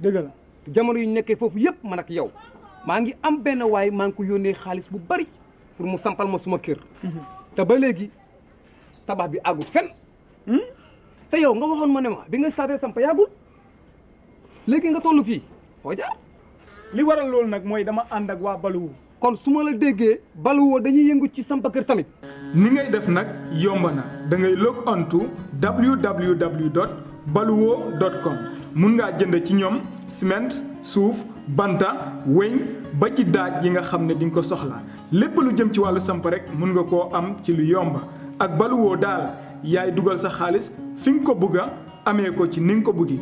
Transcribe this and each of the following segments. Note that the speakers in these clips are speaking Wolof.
dëgg la jamono yu ñu nekkee foofu yëpp man ak yow maa ngi am benn waay maa ngi ko yónnee xaalis bu bari pour mu sampal ma suma kër te ba léegi tabax bi àggul fenn te yow nga waxoon ma ne ma bi nga starté samp yàggul léegi nga toll fii foo jaar li waral loolu nag mooy dama ànd ak waa Baluwo kon su ma la déggee Baluwo dañuy yëngu ci samp kër tamit ni ngay def nag yomb na da ngay log on to www.baluwo.com mun ngaa jënd ci ñoom ciment suuf banta weñ ba ci daaj yi nga xam ne di nga ko soxla lépp lu jëm ci wàllu samp rek mun nga koo am ci lu yomb ak Baluwo daal yaay dugal sa xaalis fi nga ko bugg a amee ko ci ni nga ko buggee.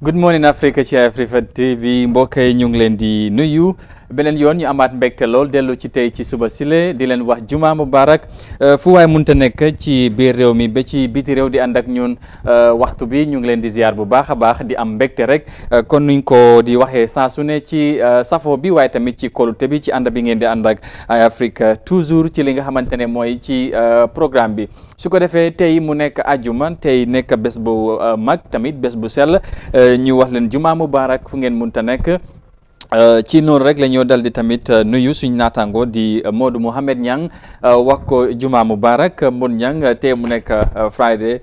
Good morning Africa ci Africa TV mbokk yi ñu ngi leen di nuyu beneen yoon ñu amaat mbégte lool dellu ci tey ci suba sile di leen wax juma mubarak fu waay munta nekk ci biir réew mi ba ci biti réew di ànd ak ñun waxtu bi ñu ngi leen di ziar bu baax a baax di am mbégte rek kon nuñ ko di waxee saa su ne ci safo bi waaye tamit ci kolute bi ci ànd bi ngeen di ànd ak ay Africa toujours ci li nga xamante ne mooy ci programme bi su ko defee tey mu nekk ajuma tey nekk bés bu mag tamit bés bu sell ñu wax leen juma mubarak fu ngeen munta nekk ci noonu rek la ñoo dal di tamit nuyu suñ naataango di Modou Mohamed Niang wax ko juma mubarak Modou Niang tey mu nekk Friday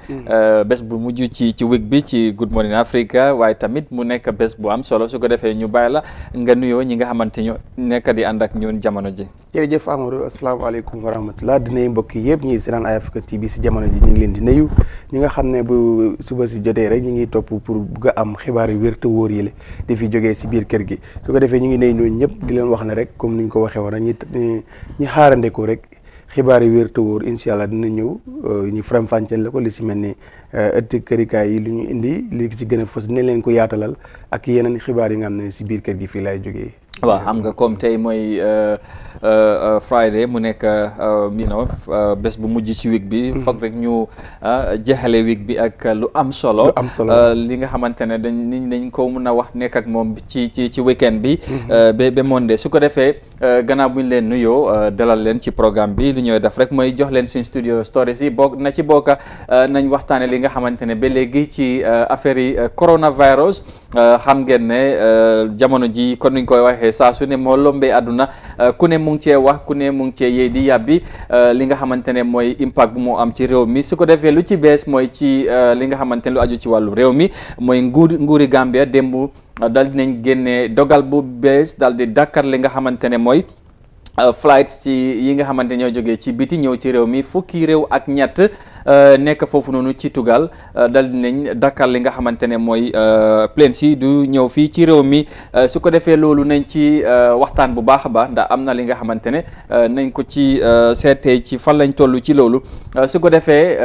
bés bu mujj ci week bi ci Good Morning Africa waaye tamit mu nekk bés bu am solo su ko defee ñu bàyyi la nga nuyoo ñi nga xamante ñu nekk di ànd ak ñun jamono ji. jërëjëf Amadou asalaamaaleykum wa rahmatulah di nuyu mbokk yëpp ñuy seetaan ay Africa TV si jamono ji ñu ngi leen di nuyu ñi nga xam ne bu suba si jotee rek ñu ngi topp pour bugg a am xibaar yu wér te wóor yi la di fi jógee si biir kër gi. su ko defee ñu ngi nuyu ñooñu ñëpp di leen wax ne rek comme ni ñu ko waxee woon ñi xaarande ko rek xibaar yi wér te wóor incha allah dina ñëw ñu faram-fàcceel la ko li si mel ni ëtt kërikaay yi lu ñu indi li ci gën a fës dinañ leen ko yaatalal ak yeneen xibaar yi nga xam ne si biir kër gi fii laay jógee. waaw xam nga comme tey mooy Friday mu nekk bés bu mujj ci week bi foog rek ñu jeexale week bi ak lu am solo li nga xamante ne dañ ko mun a wax nekk ak moom ci weekend bi ba Monday su ko defee gannaaw bu ñu leen nuyoo dalal leen ci programme bi lu ñuy def rek mooy jox leen suñ studio stories yi na ci bokka nañ waxtaane li nga xamante ne ba léegi ci affaire yi coronavirus xam ngeen ne jamono ji kon nuñ koy waxee saa su ne moo lombee àdduna ku ne mu ngi cee wax ku ne mu ngi cee yee di yàbbi li nga xamante ne mooy impact bu moo am ci réew mi su ko defee lu ci bees mooy ci li nga xamante ne lu aju ci wàllu réew mi mooy nguuri Gambia démb dal dinañ génnee dogal bu bees dal di dakkar li nga xamante ne mooy flights ci yi nga xamante ñoo jógee ci biti ñëw ci réew mi fukki réew ak ñett nekk foofu noonu ci tugal dal dinañ dakkal li nga xamante ne mooy plane si du ñëw fii ci réew mi su ko defee loolu nañ ci waxtaan bu baax a baax ndax am na li nga xamante ne nañ ko ci seetee ci fan lañ toll ci loolu su ko defee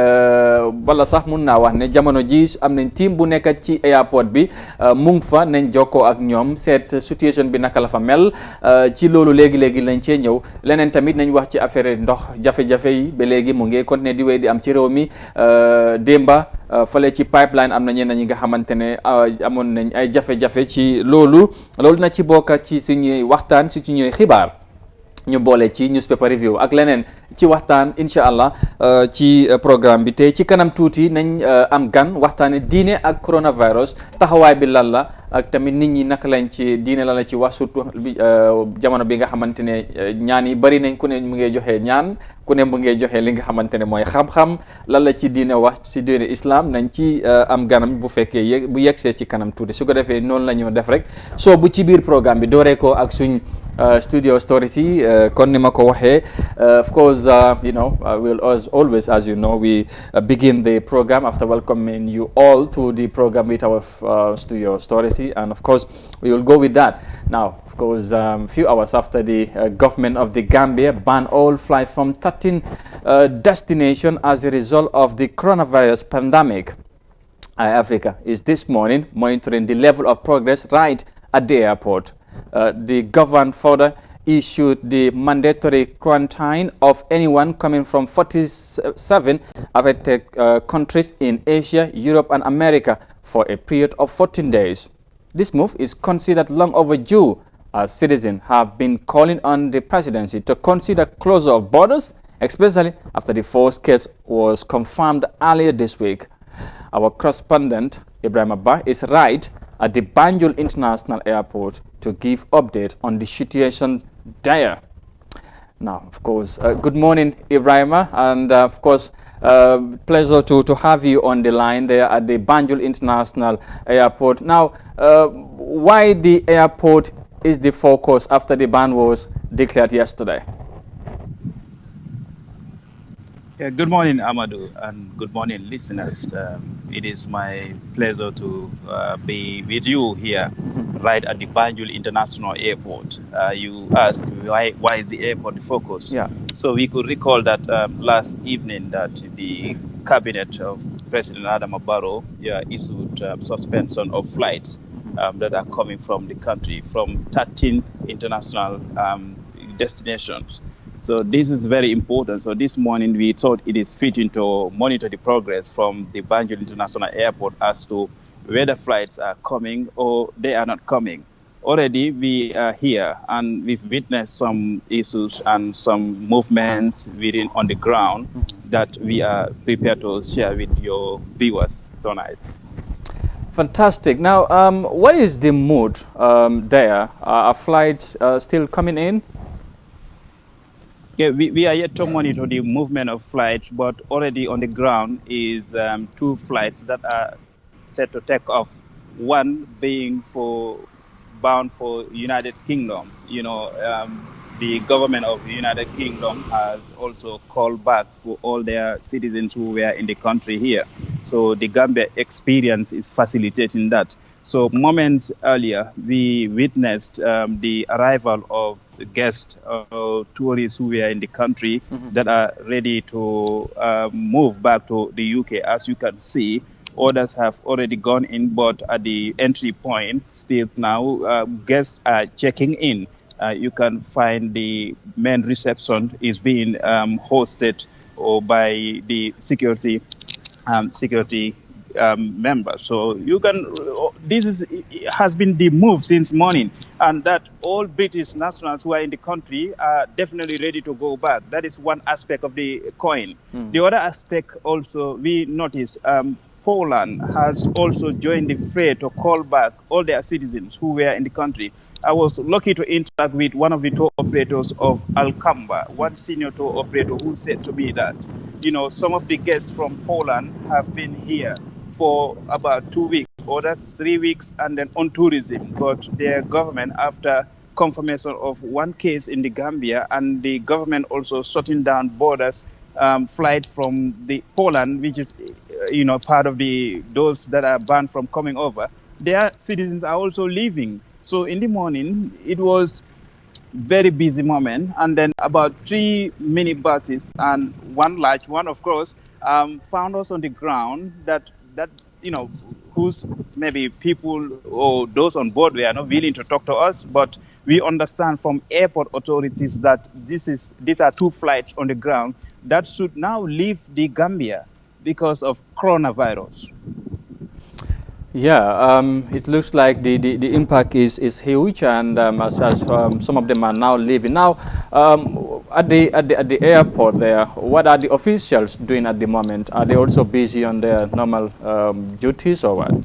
wala sax mun naa wax ne jamono ji am nañ team bu nekk ci airport bi mu ngi fa nañ jokkoo ak ñoom seet situation bi naka la fa mel ci loolu léegi-léegi lañ cee ñëw leneen tamit nañ wax ci affaire ndox jafe-jafe yi ba léegi mu ngi continuer di wéy di am ci réew mi démba fale ci pipeline am na ñenn ñi nga xamante ne amoon nañ ay jafe-jafe ci loolu na ci bokk ci suñuy waxtaan si suñuy xibaar ñu boole ci newspaper review ak leneen ci waxtaan incha allah ci programme bi tey ci kanam tuuti nañ am gan waxtaane diine ak coronavirus taxawaay bi lan la ak tamit nit ñi naka lañ ci diine la ci wax surtout jamono bi nga xamante ne ñaan yi bari nañ ku ne mu ngi joxe ñaan ku ne mu ngi joxe li nga xamante ne mooy xam-xam lan la ci diine wax ci diine islam nañ ci am ganam bu fekkee bu yegsee ci kanam tuuti su ko defee noonu la ñu def rek soo bu ci biir programme bi dooree ko ak suñ studio stories yi kon ni ma ko waxee of course we'll always, as you know, we begin the program after welcoming you all to the program with our studio stories, and of course we will go with that. Now, of course, few hours after the government of the Gambia banned all flights from 13 destinations as a result of the coronavirus pandemic, Africa is this morning monitoring the level of progress right at the airport. The government further issued the mandatory quarantine of anyone coming from 47 affected countries in Asia, Europe, and America for a period of 14 days. This move is considered long overdue, as citizens have been calling on the presidency to consider closure of borders, especially after the first case was confirmed earlier this week. Our correspondent, Ibrahim Abba, is right at the Banjul International Airport to give update on the situation there. Now, of course, good morning, Ibrahima, and of course, pleasure to have you on the line there at the Banjul International Airport. Now, why the airport is the focus after the ban was declared yesterday? Yeah, good morning, Amadou, and good morning, listeners. It is my pleasure to be with you here, right at the Banjul International Airport. You asked why is the airport the focus? Yeah. So we could recall that last evening that the cabinet of President Adama Barrow issued suspension of flights that are coming from the country from 13 international destinations. So this is very important. So this morning we thought it is fitting to monitor the progress from the Banjul International Airport as to whether flights are coming or they are not coming. Already we are here and we've witnessed some issues and some movements within on the ground that we are prepared to share with your viewers tonight. Fantastic. Now, what is the mood there? Are flights still coming in? Yeah, we are yet to monitor the movement of flights, but already on the ground is 2 flights that are set to take off. One being bound for United Kingdom. You know, the government of the United Kingdom has also called back for all their citizens who were in the country here. So the Gambia experience is facilitating that. So moments earlier, we witnessed the arrival of guests, tourists who were in the country that are ready to move back to the UK. As you can see, others have already gone in, but at the entry point, still now, guests are checking in. You can find the main reception is being hosted by the security members. So you can. Has been the move since morning, and that all British nationals who are in the country are definitely ready to go back. That is one aspect of the coin. The other aspect also we notice. Poland has also joined the fray to call back all their citizens who were in the country. I was lucky to interact with one of the tour operators of Alcamba, one senior tour operator, who said to me that, you know, some of the guests from Poland have been here for about 2 weeks, or that's 3 weeks, and then on tourism. But their government, after confirmation of one case in the Gambia, and the government also shutting down borders, flight from the Poland, which is part of those that are banned from coming over, their citizens are also leaving. So in the morning, it was very busy moment, and then about 3 minibuses and one large one, of course, found us on the ground that whose maybe people or those on board were not willing to talk to us, but we understand from airport authorities that these are 2 flights on the ground that should now leave the Gambia because of coronavirus. Yeah, it looks like the impact is huge, and as some of them are now leaving. Now, at the airport there, what are the officials doing at the moment? Are they also busy on their normal duties or what?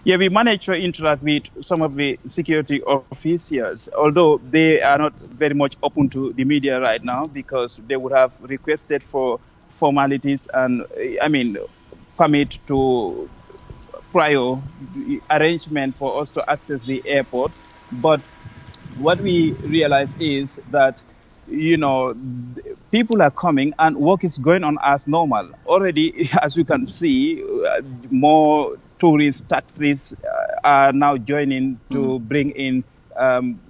Yeah, we managed to interact with some of the security officials, although they are not very much open to the media right now because they would have requested for formalities and, permit to prior arrangement for us to access the airport. But what we realize is that, people are coming and work is going on as normal. Already, as you can see, more tourist taxis are now joining to bring in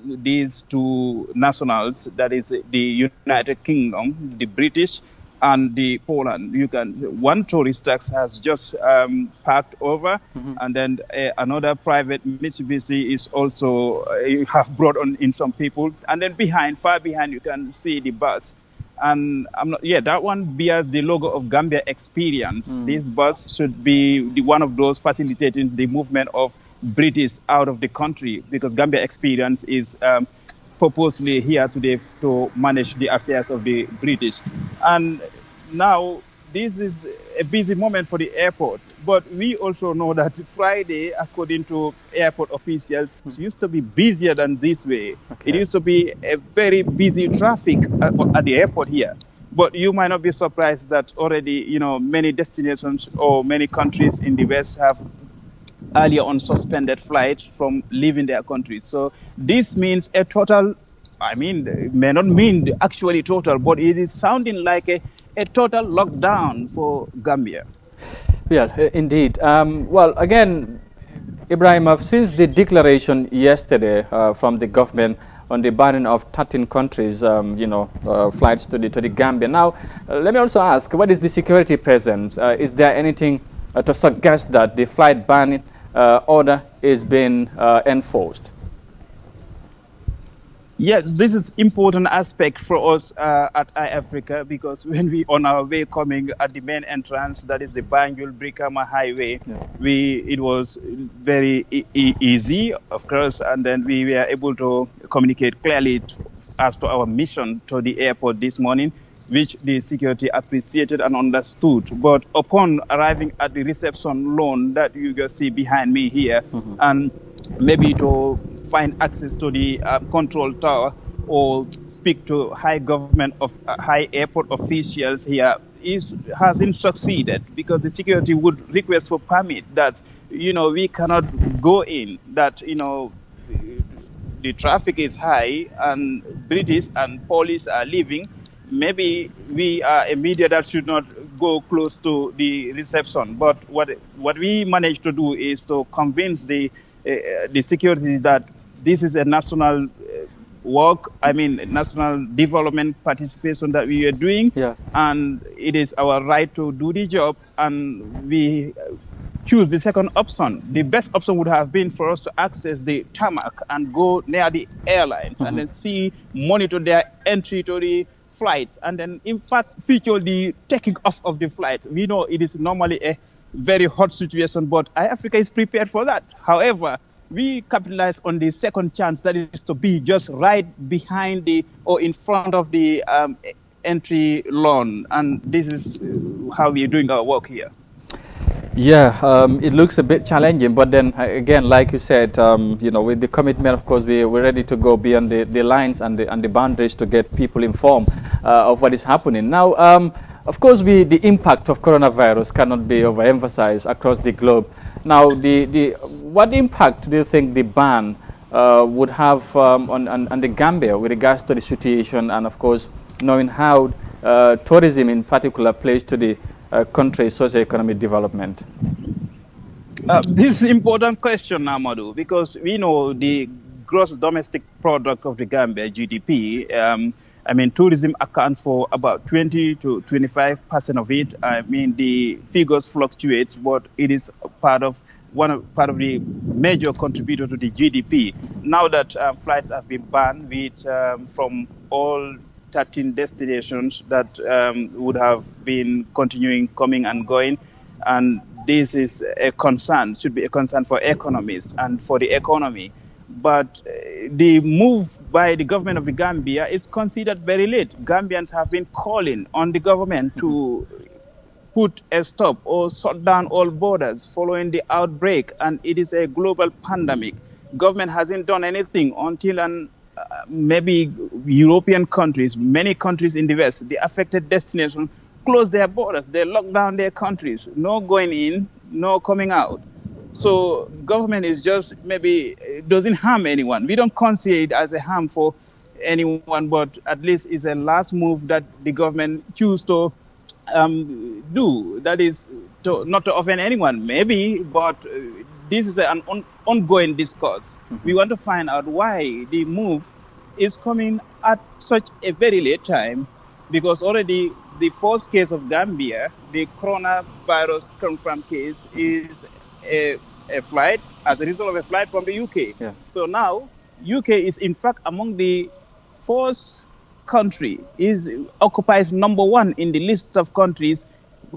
these 2 nationals, that is the United Kingdom, the British, and the Poland. One tourist tax has just parked over, and then another private Mitsubishi is also have brought on in some people, and then far behind, you can see the bus. And that one bears the logo of Gambia Experience. This bus should be one of those facilitating the movement of British out of the country, because Gambia Experience is purposely here today to manage the affairs of the British. And now this is a busy moment for the airport, but we also know that Friday, according to airport officials, used to be busier than this way. Okay. It used to be a very busy traffic at the airport here. But you might not be surprised that already, many destinations or many countries in the West have earlier on suspended flights from leaving their countries. So this means a total, it may not mean actually total, but it is sounding like a total lockdown for Gambia. Yeah, indeed. Well, again, Ibrahim, since the declaration yesterday from the government on the banning of 13 countries, flights to the Gambia. Now, let me also ask, what is the security presence? Is there anything to suggest that the flight ban order is being enforced? Yes, this is important aspect for us at iAfrica, because when we on our way coming at the main entrance, that is the Banjul-Brikama Highway, it was very easy, of course, and then we were able to communicate clearly as to our mission to the airport this morning, which the security appreciated and understood. But upon arriving at the reception lawn that you just see behind me here, and maybe to find access to the control tower or speak to high airport officials here hasn't succeeded, because the security would request for permit that we cannot go in, that the traffic is high and British and Polish are leaving. Maybe we are a media that should not go close to the reception. But what we managed to do is to convince the security that this is a national national development participation that we are doing, and it is our right to do the job, and we choose the second option. The best option would have been for us to access the tarmac and go near the airlines and then monitor their entry to the flights, and then in fact feature the taking off of the flight. We know it is normally a very hot situation, but iAfrica is prepared for that. However, we capitalize on the second chance, that is to be just right behind or in front of the entry lawn, and this is how we are doing our work here. Yeah, it looks a bit challenging, but then again, like you said, with the commitment, of course, we're ready to go beyond the lines and the boundaries to get people informed of what is happening. Now, of course, the impact of coronavirus cannot be overemphasized across the globe. Now, what impact do you think the ban would have on the Gambia with regards to the situation, and of course, knowing how tourism in particular plays to the country's socio-economic development? This is an important question, Amadou, because we know the gross domestic product of the Gambia, GDP. Tourism accounts for about 20 to 25% of it. The figures fluctuate, but it is part of the major contributor to the GDP. Now that flights have been banned from all 13 destinations that would have been continuing coming and going, and this is a concern, should be a concern for economists and for the economy. But the move by the government of the Gambia is considered very late. Gambians have been calling on the government to put a stop or shut down all borders following the outbreak, and it is a global pandemic. Government hasn't done anything until maybe European countries, many countries in the West, the affected destinations, close their borders. They lock down their countries. No going in, no coming out. So government is just doesn't harm anyone. We don't consider it as a harm for anyone, but at least it's a last move that the government choose to do. That is not to offend anyone, maybe, but this is an ongoing discourse. We want to find out why the move is coming at such a very late time, because already the first case of Gambia, the coronavirus confirmed case is a flight as a result of a flight from the UK. Yeah. So now UK is in fact among the first country, occupies number 1 in the list of countries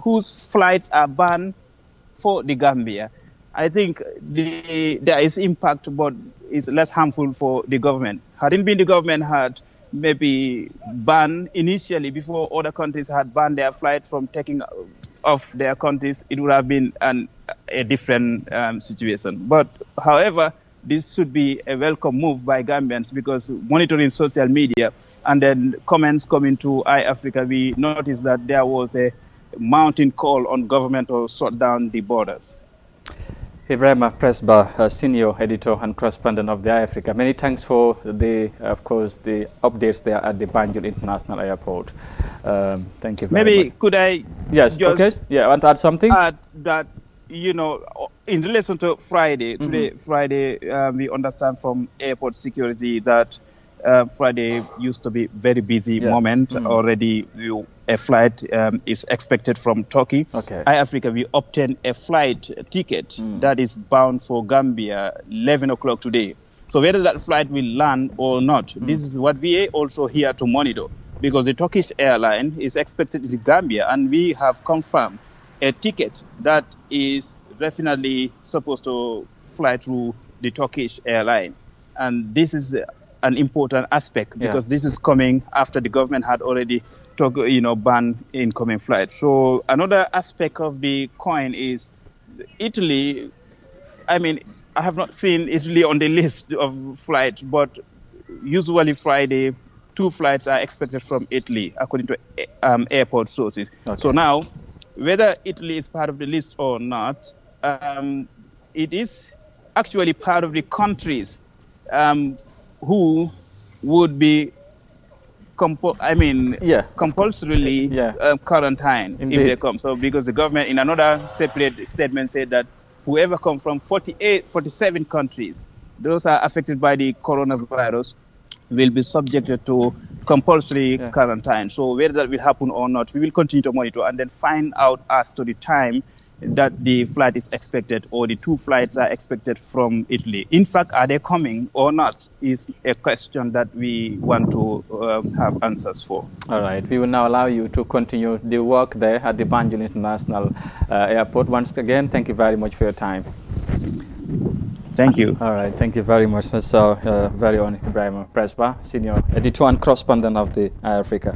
whose flights are banned for the Gambia. I think there is impact, but it's less harmful for the government. Hadn't been the government had maybe banned initially before other countries had banned their flights from taking off their countries, it would have been a different situation. But however, this should be a welcome move by Gambians, because monitoring social media and then comments coming to iAfrica, we noticed that there was a mounting call on government to shut down the borders. Ibrahim Presba, Senior Editor and Correspondent of the iAfrica. Many thanks for the updates there at the Banjul International Airport. Thank you very much. Maybe could I just okay. Yeah, want to add something? Add that, in relation to Friday, today, Friday, we understand from airport security that Friday used to be very busy moment. Already a flight is expected from Turkey. Okay. iAfrica, we obtained a flight ticket that is bound for Gambia 11 o'clock today. So whether that flight will land or not, this is what we are also here to monitor, because the Turkish airline is expected in Gambia, and we have confirmed a ticket that is definitely supposed to fly through the Turkish airline. And this is an important aspect, because this is coming after the government had already banned incoming flights. So another aspect of the coin is Italy. I mean, I have not seen Italy on the list of flights, but usually Friday, 2 flights are expected from Italy, according to airport sources. Okay. So now, whether Italy is part of the list or not, it is actually part of the countries who would be compulsorily quarantine if they come. So because the government in another separate statement said that whoever come from 47 countries, those are affected by the coronavirus, will be subjected to compulsory quarantine. So whether that will happen or not, we will continue to monitor and then find out as to the time that the flight is expected, or the 2 flights are expected from Italy. In fact, are they coming or not is a question that we want to have answers for. All right. We will now allow you to continue the work there at the Banjul International Airport. Once again, thank you very much for your time. Thank you. All right. Thank you very much. That's very own Ibrahim Presba, Senior Editor and Correspondent of the iAfrica.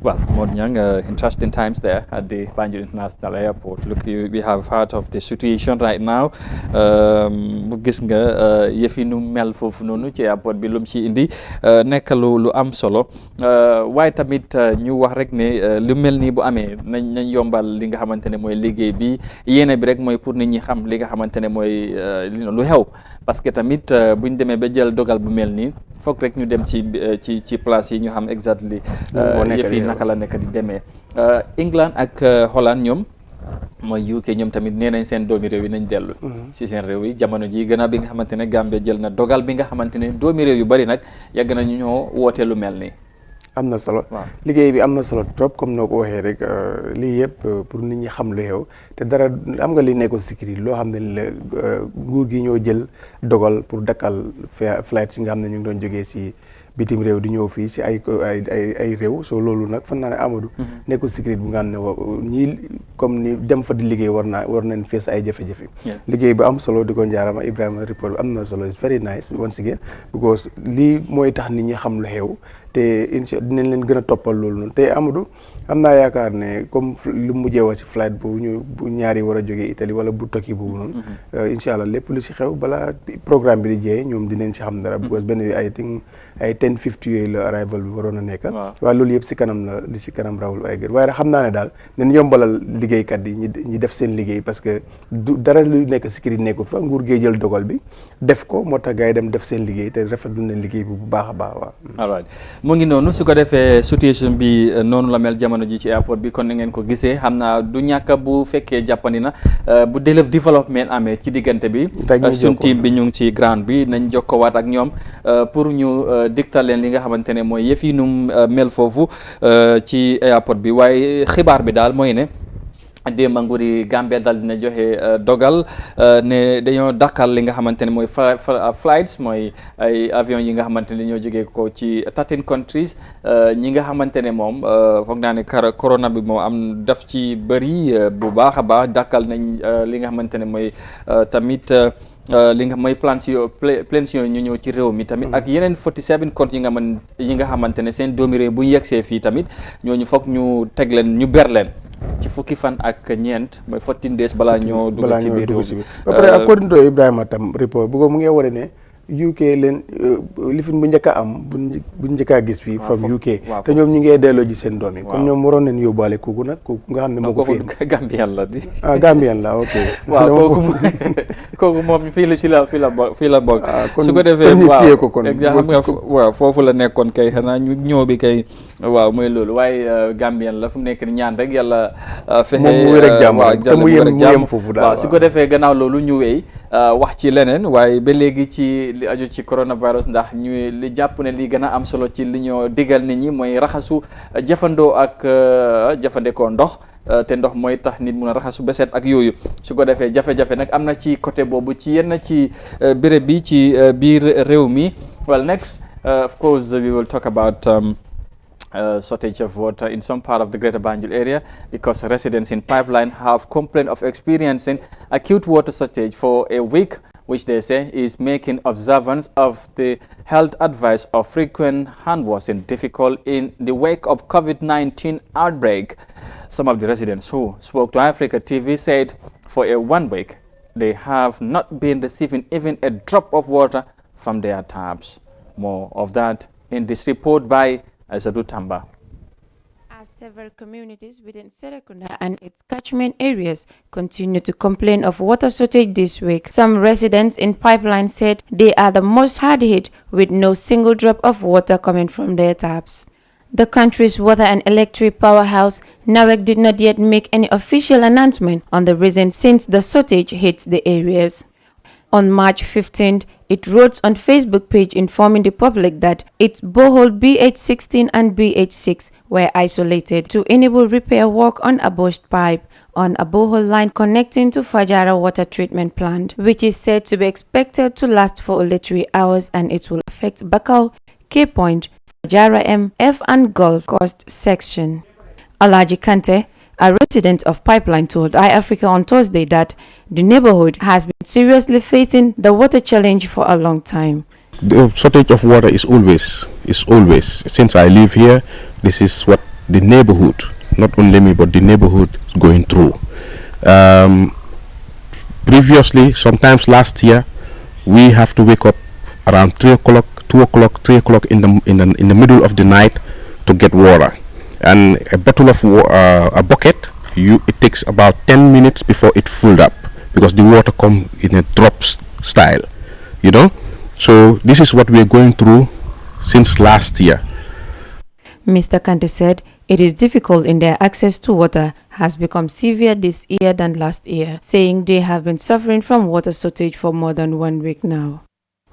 Well, Modou Niang, interesting times there at the Banjul International Airport. Look, we have heard of the situation right now. Gis nga yëf yi nu mel foofu noonu ci airport bi lum ci indi nekk lu am solo waaye tamit ñu wax rek ne lu mel nii bu amee nañ yombal li nga xamante ne mooy liggéey bi yéene bi rek mooy pour nit ñi xam li nga xamante ne mooy lu xew, parce que tamit buñ demee ba jël dogal bu mel nii foog rek ñu dem ci place yi ñu xam exactly yëf yi naka la nekk di demee. England ak Holland ñoom mooy UK ñoom tamit nee nañ seen doomi réew yi nañ dellu si seen réew yi jamono ji gannaaw bi nga xamante ne Gambia jël na dogal bi nga xamante ne doomi réew yu bari nag yàgg nañu ñoo woote lu mel nii. am na solo liggéey bi am na solo trop comme noo ko waxee rek lii yëpp pour nit ñi xam lu xew te dara am nga li nekkoon sécurité loo xam ne la nguur gi ñoo jël dogal pour dakkal flight yi nga xam ne ñu ngi doon jógee si bitim réew di ñëw fii si ay réew soo loolu nag fan naa ne Amadou nekkul sécurité bu nga xam ne ñii comme ni dem fa di liggéey war nañ fees ay jafe-jafe liggéey bu am solo di ko njaarama Ibrahima report bi am na solo it's very nice once again because lii mooy tax nit ñi xam lu xew te incha dinañ leen gën a toppal loolu noonu te Amadou am naa yaakaar ne comme lu mujjee wax ci flight bu ñaari war a jógee Italie wala bu Turquie boobu noonu incha allah lépp lu si xew balaa programme bi di jeexee ñoom dinañ si xam dara because benn bi ay 10:50 yooyu la arrival bi waroon a nekk waaye loolu yëpp si kanam la li si kanam rawul ay gër waaye nag xam naa ne daal nañ yombalal liggéeykat yi ñi def seen liggéey parce que du dara lu nekk sécurité nekkul fa nguur gee jël dogal bi def ko moo tax gars yi dem def seen liggéey te rafetlu na liggéey bi bu baax a baax waaw all right mu ngi noonu su ko defee situation bi noonu la mel jamono ji ci airport bi kon ni ngeen ko gisee xam naa du ñàkk bu fekkee jàppandi na bu développement amee ci diggante bi suñ team bi ñu ngi ci ground bi nañ jokkowaat ak ñoom pour ñu digtal leen li nga xamante ne mooy yëf yi num mel foofu ci airport bi waaye xibaar bi daal mooy ne démb nguuri Gambia dal dina joxe dogal ne dañoo dakkal li nga xamante ne mooy flights mooy ay avion yi nga xamante ne ñoo jógee ko ci 13 countries ñi nga xamante ne moom foog naa ne corona bi moo am daf ci bëri bu baax a baax dakkal nañ li nga xamante ne mooy tamit li nga mooy planes yooyu ñu ñëw ci réew mi tamit ak yeneen 47 comptes yi nga xamante ne seen doomi réew bu ñu yegsee fii tamit ñooñu foog ñu teg leen ñu ber leen ci fukki fan ak ñeent mooy 14 days balaa ñoo dugg ci biir réew mi ba pare according to Ibrahima tam report bu ko mu ngi wane ne UK leen lifin bu njëkk a am bu njëkk a gis fii from UK te ñoom ñu ngee delloo ji seen doom yi kon ñoom waroon nañ yóbbaale kooku nag kooku nga xam ne moo ko fi Gambien la di Gambien la ok waaw kooku moom fii la bokk su ko defee xam nga waaw foofu la nekkoon kay xanaa ñu ñëw bi kay waaw mooy loolu waaye Gambien la fu mu nekk ni ñaan rek yàlla fexe mu wér ak jàmm te mu yem foofu daal waaw su ko defee gannaaw loolu ñu wéy wax ci leneen waaye ba léegi ci li aju ci coronavirus ndax ñu li jàpp ne li gën a am solo ci li ñoo digal nit ñi mooy raxasu jëfandoo ak jëfandikoo ndox te ndox mooy tax nit mun a raxasu beset ak yooyu su ko defee jafe-jafe nag am na ci côté boobu ci yenn ci béréb bi ci biir réew mi well next of course we will talk about shortage of water in some part of the Greater Banjul area because residents in Pipeline have complained of experiencing acute water shortage for a week, which they say is making observance of the health advice of frequent hand washing difficult in the wake of COVID-19 outbreak. Some of the residents who spoke to Africa TV said for a 1 week they have not been receiving even a drop of water from their taps. More of that in this report by Azadu Tamba. As several communities within Serekunda and its catchment areas continue to complain of water shortage this week, some residents in Pipeline said they are the most hard hit with no single drop of water coming from their taps. The country's water and electric powerhouse, NAWEC, did not yet make any official announcement on the reason since the shortage hits the areas. On March 15th, it wrote on Facebook page informing the public that its borehole BH16 and BH6 were isolated to enable repair work on a burst pipe on a borehole line connecting to Fajara water treatment plant, which is said to be expected to last for only 3 hours, and it will affect Bakau, K Point, Fajara M, F and Gulf Coast section. Alaji Kante, a resident of Pipeline, told iAfrica on Thursday that the neighborhood has been seriously facing the water challenge for a long time. The shortage of water is always, since I live here, this is what the neighborhood, not only me, but the neighborhood is going through. Previously, sometimes last year, we have to wake up around 3 o'clock, 2 o'clock, 3 o'clock in the middle of the night to get water. And a bottle of a bucket, it takes about 10 minutes before it filled up, because the water comes in a drop style, you know. So this is what we are going through since last year. Mr. Kante said it is difficult in their access to water has become severe this year than last year, saying they have been suffering from water shortage for more than 1 week now.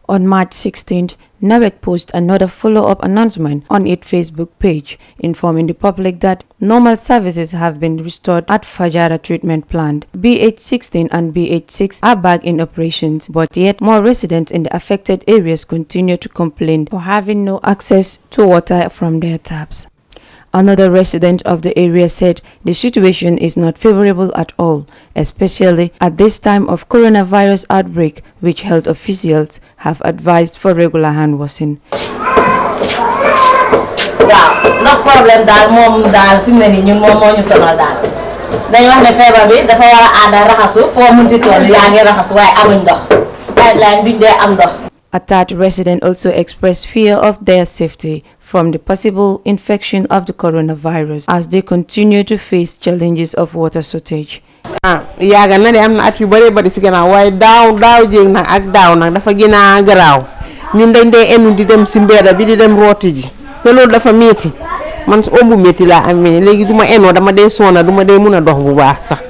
On March 16th, NAWEC posted another follow-up announcement on its Facebook page, informing the public that normal services have been restored at Fajara treatment plant. BH16 and BH6 are back in operations, but yet more residents in the affected areas continue to complain for having no access to water from their taps. Another resident of the area said the situation is not favorable at all, especially at this time of coronavirus outbreak, which health officials have advised for regular hand washing. No problem dal mom dal fi ne ni ñun mom mo ñu sonal dal dañ wax ne febar bi dafa wara ànda raxasu fo mu di tol yaangi raxas way amuñ ndox pipeline bi dé am ndox. A third resident also expressed fear of their safety from the possible infection of the coronavirus as they continue to face challenges of water shortage. Yaaga na de am na at yu bari bari ci gannaaw waaye daaw jéeg nag ak daaw nag dafa gën a garaaw ñun dañ dee enu di dem ci mbedda bi di dem rooti ji te loolu dafa metti man ombu métti laa amee léegi du ma enoo dama dee soona du ma dee mun a dox bu baax sax.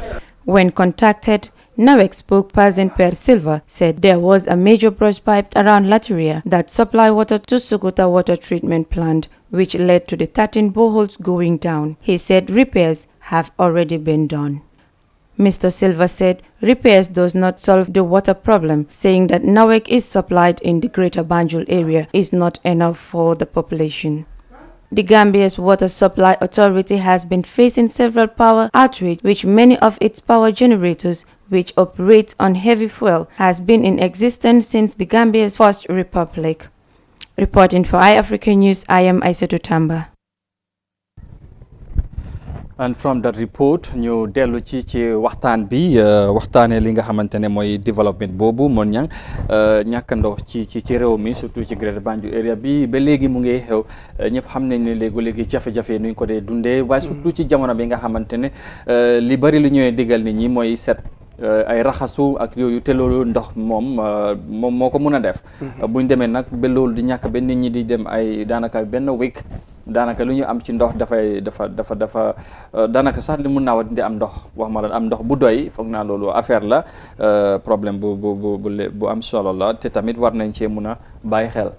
When contacted, NAWEC spokesperson Per Silva said there was a major burst pipe around Lateria that supply water to Sukuta water treatment plant, which led to the 13 boreholes going down. He said repairs have already been done. Mr. Silva said repairs does not solve the water problem, saying that NAWEC is supplied in the Greater Banjul area is not enough for the population. The Gambia's Water Supply Authority has been facing several power outages, which many of its power generators, which operate on heavy fuel, has been in existence since the Gambia's first republic. Reporting for iAfrica News, I am Aissatou Tamba. And from that report ñu dellu ci waxtaan bi waxtaanee li nga xamante ne mooy développement boobu moon ñang ñàkk ndox ci réew mi surtout ci Greater Banjul area bi ba léegi mu ngi xew ñëpp xam nañ ne léegi jafe-jafe nuñ ko dee dundee waaye surtout ci jamono bi nga xamante ne li bari lu ñëwee digal nit ñi mooy set ay raxasu ak yooyu te loolu ndox moom moo ko mun a def buñ demee nag ba loolu di ñàkk ba nit ñi di dem ay daanaka benn week daanaka lu ñu am ci ndox dafa daanaka sax li mun naa war di am ndox wax ma la am ndox bu doy foog naa loolu affaire la problème bu am solo la te tamit war nañ cee mun a bàyyi xel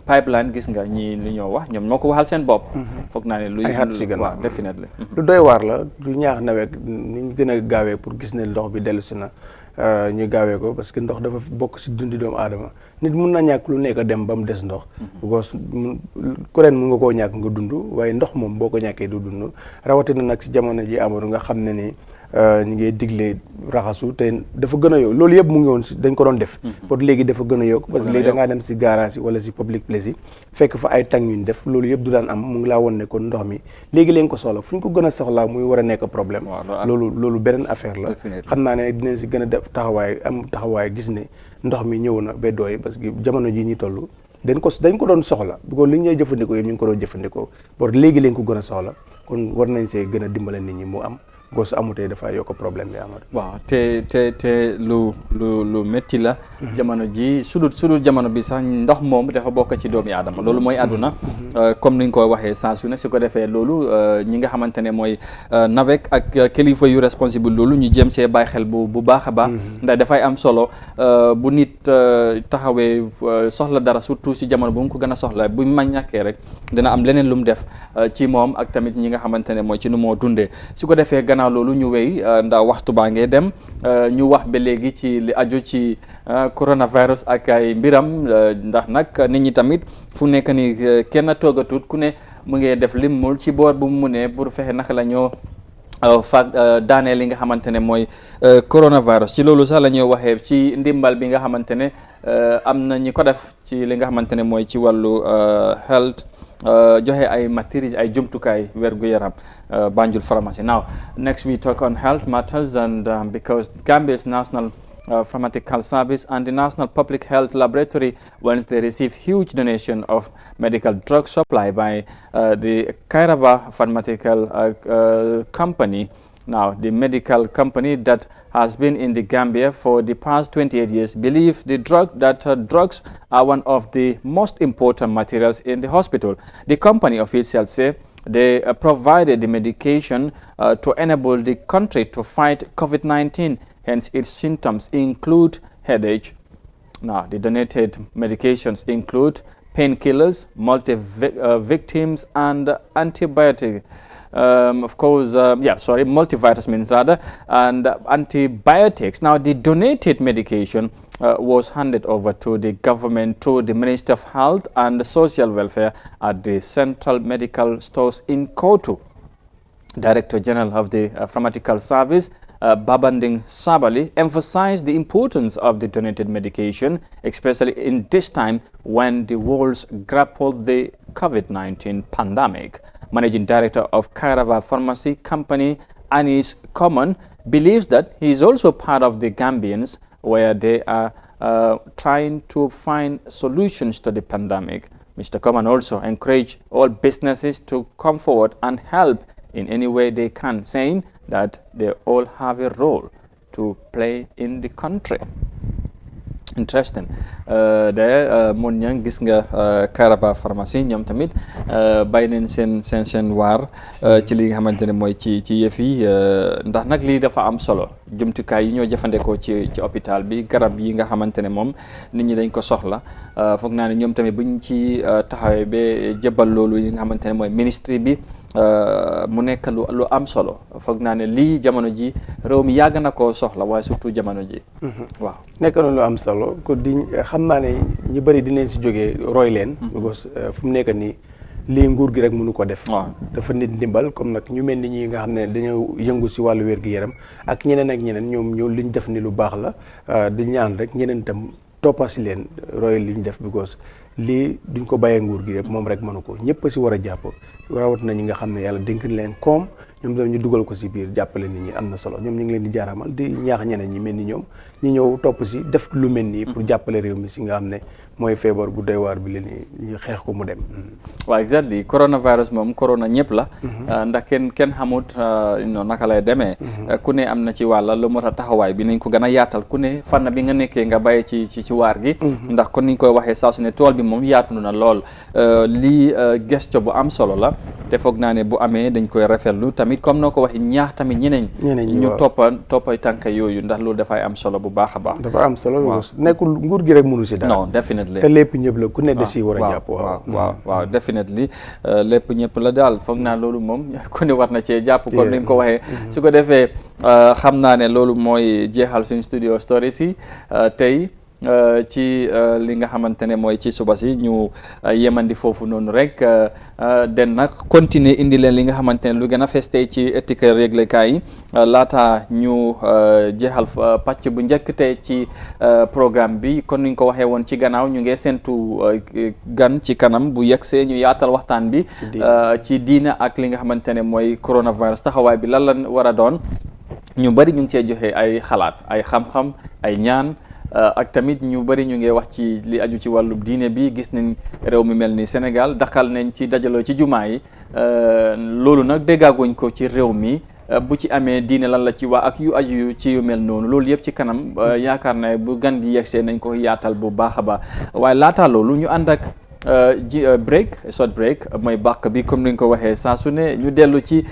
pipeline gis nga ñi li ñoo wax ñoom moo ko waxal seen bopp foog naa ne luy waaw definitely lu doy waar la lu ñaax nawet ni ñu gën a gaawee pour gis ne ndox bi dellu si na ñu gaawee ko parce que ndox dafa bokk si dundi doomu aadama nit mun na ñàkk lu nekk dem ba mu des ndox because ku ren mun nga koo ñàkk nga dund waaye ndox moom boo ko ñàkkee du dund rawatina nag si jamono ji amoon nga xam ne ni ñu ngi digle raxasu te dafa gën a yokk loolu yëpp mu ngi woon si dañ ko doon def pour léegi dafa gën a yokk parce que léegi da ngaa dem si garage yi wala si public place yi fekk fa ay tàng yuñ def loolu yëpp du daan am mu ngi laa woon ne kon ndox mi léegi leen ko soxla fu ñu ko gën a soxlaa muy war a nekk problème loolu beneen affaire la xam naa ne dinañ si gën a def taxawaay gis ne ndox mi ñëw na ba doy parce que jamono ji ñi toll dañ ko doon soxla bu ko li ñuy jëfandikoo yëpp ñu ngi ko doon jëfandikoo pour léegi leen ko gën a soxla kon war nañ see gën a dimbale nit ñi mu am boo su amutee dafa yokk problème bi amat waaw te lu métti la jamono ji sudul jamono bi sax ndox moom dafa bokk ci doomi aadama loolu mooy àdduna comme niñ ko waxee saa su ne su ko defee loolu ñi nga xamante ne mooy NAWEC ak kilifa yu responsible loolu ñu jëm see bàyyi xel bu baax a baax ndax dafay am solo bu nit taxawee soxla dara surtout si jamono bu mu ko gën a soxla bu ma ñàkkee rek dina am leneen lu mu def ci moom ak tamit ñi nga xamante ne mooy ci nu moo dundee su ko defee loolu ñu wéy ndax waxtu baa ngee dem ñu wax ba léegi ci li aju ci coronavirus ak ay mbiram ndax nag nit ñi tamit fu nekk ni kenn toogatut ku ne mu ngi def lim mul ci boor bu mu munee pour fexe naka la ñoo daanee li nga xamante ne mooy coronavirus ci loolu sax la ñuy waxee ci ndimbal bi nga xamante ne am na ñi ko def ci li nga xamante ne mooy ci wàllu health joxe ay matériels ay jumtukaay wergu yaram Banjul Pharmacy. Now next we talk on health matters and because Gambia's National Pharmaceutical Service and the National Public Health Laboratory Wednesday received huge donation of medical drug supply by the Kairaba Pharmaceutical Company. Now, the medical company that has been in the Gambia for the past 28 years believe that drugs are one of the most important materials in the hospital. The company officials say they provided the medication to enable the country to fight COVID-19. Hence, its symptoms include headache. Now, the donated medications include painkillers, multivitams, and antibiotics. Multivitamins rather, and antibiotics. Now, the donated medication was handed over to the government through the Minister of Health and Social Welfare at the Central Medical Stores in Kotu. Director General of the Pharmaceutical Service, Babanding Sabali, emphasized the importance of the donated medication, especially in this time when the world grappled the COVID-19 pandemic. Managing Director of Kairaba Pharmacy Company, Anis Common, believes that he is also part of the Gambians where they are trying to find solutions to the pandemic. Mr. Common also encouraged all businesses to come forward and help in any way they can, saying that they all have a role to play in the country. interesting de mon ñang gis nga Karaba pharmacie ñoom tamit bàyyi nañ seen waar ci li nga xamante ne mooy ci yëf yi ndax nag lii dafa am solo jumtukaay yi ñoo jëfandikoo ci hôpital bi garab yi nga xamante ne moom nit ñi dañ ko soxla foog naa ne ñoom tamit buñ ci taxawee ba jëbal loolu yi nga xamante ne mooy ministre bi mu nekk lu am solo foog naa ne lii jamono ji réew mi yàgg na koo soxla waaye surtout jamono ji waaw nekk na lu am solo ko di xam naa ne ñu bëri dinañ si jógee roy leen because fu mu nekk nii lii nguur gi rek mënu ko def dafa nit ndimbal comme nag ñu mel ni ñi nga xam ne dañoo yëngu si wàllu wér-gu-yaram ak ñeneen ñoom ñoo li ñu def ni lu baax la di ñaan rek ñeneen itam toppasi leen roy li ñu def because lii duñ ko bàyyee nguur gi rek moom rek mënu ko ñëpp si war a jàpp rawat na ñi nga xam ne yàlla dénk leen koom ñoom tam ñu dugal ko si biir jàppale nit ñi am na solo ñoom ñu ngi leen di jaaramal di ñaax ñeneen ñi mel ni ñoom ñi ñëw topp si def lu mel nii pour jàppale réew mi si nga xam ne mooy feebar bu doy waar bi leen ñu xeex ko mu dem waaw exactly coronavirus moom corona ñëpp la ndax kenn xamut naka lay demee ku ne am na ci wàlla lu moo tax taxawaay bi nañ ko gën a yaatal ku ne fànn bi nga nekkee nga bàyyi ci waar gi ndax kon niñ koy waxee saa su ne tool bi moom yaatu na lool lii gesto bu am solo la te foog naa ne bu amee dañ koy rafetlu tamit comme noo ko waxee ñaax tamit ñeneen ñu toppay tànk yooyu ndax loolu dafay am solo bu baax a baax dafa am solo nekkul nguur gi rek mënu si dara non definitely te lépp ñëpp la ku ne da si war a jàpp waaw definitely lépp ñëpp la daal foog naa loolu moom ku ne war na cee jàpp comme ni nga ko waxee su ko defee xam naa ne loolu mooy jeexal suñu studio stories yi tey ci li nga xamante ne mooy ci suba si ñu yemandi foofu noonu rek den nag continuer indi leen li nga xamante ne lu gën a festey ci éthique réglekaay yi laata ñu jeexal pàcc bu njëkk tey ci programme bi kon niñ ko waxee woon ci gannaaw ñu ngi sentu gan ci kanam bu yegsee ñu yaatal waxtaan bi ci diina ak li nga xamante ne mooy coronavirus taxawaay bi lan la war a doon ñu bari ñu ngi cee joxe ay xalaat ay xam-xam ay ñaan ak tamit ñu bëri ñu ngi wax ci li aju ci wàllu diine bi gis nañ réew mi mel ni Sénégal daxal nañ ci dajaloo ci jumaa yi loolu nag déggaaguñ ko ci réew mi bu ci amee diine lan la ci wax ak yu aju ci yu mel noonu loolu yëpp ci kanam yaakaar na bu gan gi yegsee nañ ko yaatal bu baax a baax waaye laataa loolu ñu ànd ak short break mooy bàq bi comme ni nga ko waxee saa su ne ñu dellu ci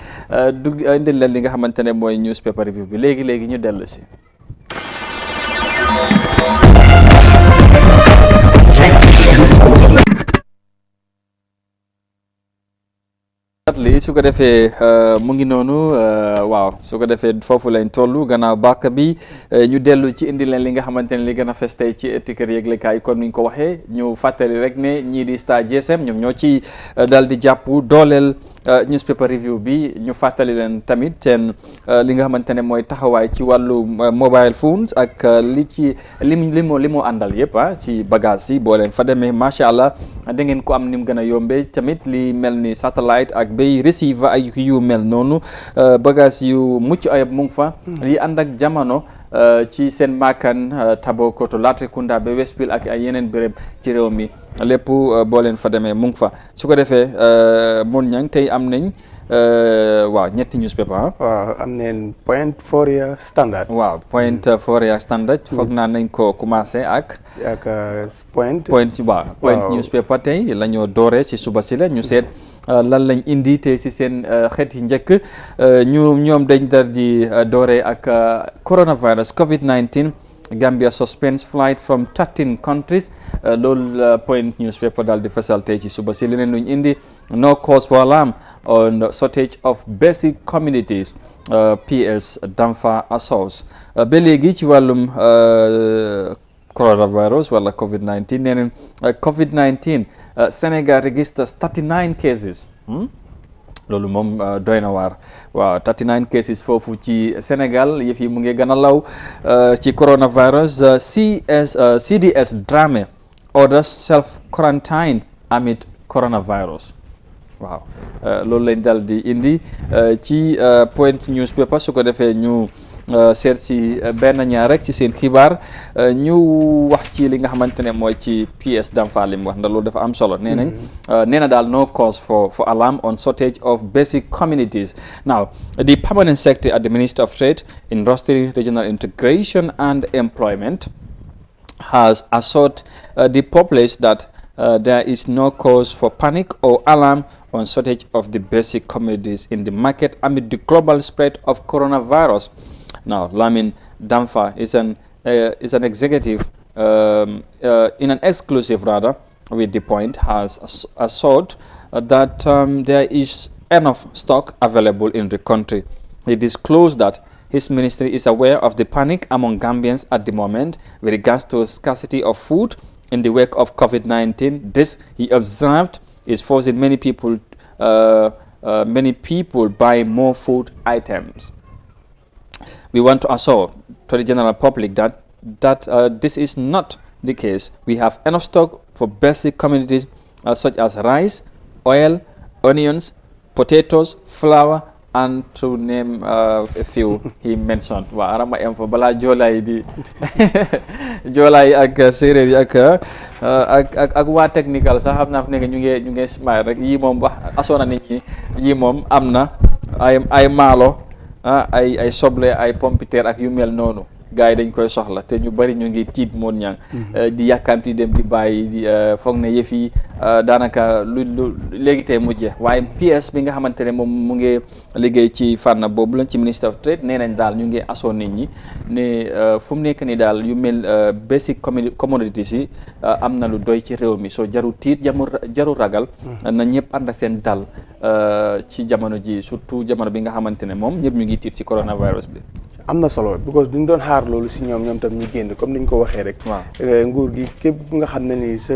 indil leen li nga xamante ne mooy newspaper review bi léegi ñu dellu si. li su ko defee mu ngi noonu waaw su ko defee foofu lañ toll gannaaw bàkk bi ñu dellu ci indi leen li nga xamante ne li gën a fes tey ci étiquette yëglekaay kon niñ ko waxee ñu fàttali rek ne ñii di Star GSM ñoom ñoo ci dal di jàpp dooleel newspaper review bi ñu fàttali leen tamit seen li nga xamante ne mooy taxawaay ci wàllu mobile phones ak li mu àndal yëpp ci bagage yi boo leen fa demee macha allah da ngeen ko am ni mu gën a yombee tamit li mel ni satellite ak bay receiver ay yu mel noonu bagage yu mucc ayib mu ngi fa yi ànd ak jamono ci seen maakan Tabokoto Latrikunda ba Westfield ak ay yeneen béréb ci réew mi lépp boo leen fa demee mu ngi fa su ko defee mon ñang tey am nañ waaw ñetti newspaper waaw am nañ Point Foria Standard waaw Point Foria Standard foog naa nañ ko commencé ak Point newspaper tey la ñoo dooree ci suba si la ñu seet lan lañ indi te si seen xeet yi njëkk ñoom dañ dal di dooree ak coronavirus COVID-19 Gambia suspends flight from 13 countries loolu Point newspaper daal di fasal tey ci suba si leneen luñ indi no cause for alarm on shortage of basic communities PS Damfa Assos ba léegi ci wàllum coronavirus wala COVID-19 nee nañ COVID-19 Sénégal registers 39 cases loolu moom doy na waar waaw 39 cases foofu ci Sénégal yëf yi mu ngi gën a law ci coronavirus CDS Dramé orders self quarantine amid coronavirus waaw loolu lañ dal di indi ci Point newspaper su ko defee ñu seet si benn ñaar rek ci seen xibaar ñu wax ci li nga xamante ne mooy ci PS Damfa li mu wax ndax loolu dafa am solo nee na daal no cause for alarm on shortage of basic communities. Now the permanent secretary at the Ministry of Trade, Industry, Regional Integration and Employment has assured the populace that there is no cause for panic or alarm on shortage of the basic commodities in the market amid the global spread of coronavirus. Now, Lamin Damfa is an executive in an exclusive with the point has assured that there is enough stock available in the country. He disclosed that his ministry is aware of the panic among Gambians at the moment with regards to scarcity of food in the wake of COVID-19. This, he observed, is forcing many people buy more food items. We want to assure to the general public that this is not the case. We have enough stock for basic commodities such as rice, oil, onions, potatoes, flour, and to name a few he mentioned. Wa arama em fa bala jolay di jolay ak séréer yi ak waa technical sax xam naa fa nekk ñu ngi smile rek yi moom wax asoona nit ñi yi moom am na ay maalo ay soble ay pompiteer ak yu mel noonu gars yi dañ koy soxla te ñu bari ñu ngi tiit moon ñang di yàkkamti dem di bàyyi foog ne yëf yi daanaka lu léegi tey mujjee waaye PS bi nga xamante ne moom mu ngi liggéey ci fànn boobu la ci Ministry of Trade nee nañ daal ñu ngi asoo nit ñi ne fu mu nekk ni daal yu mel basic commodities yi am na lu doy ci réew mi soo jaru tiit jaru ragal na ñëpp ànd ak seen dal ci jamono ji surtout jamono bi nga xamante ne moom ñëpp ñu ngi tiit ci coronavirus bi. am na solo because duñ doon xaar loolu si ñoom tam ñu génn comme niñ ko waxee rek. nguur gi képp nga xam ne ni sa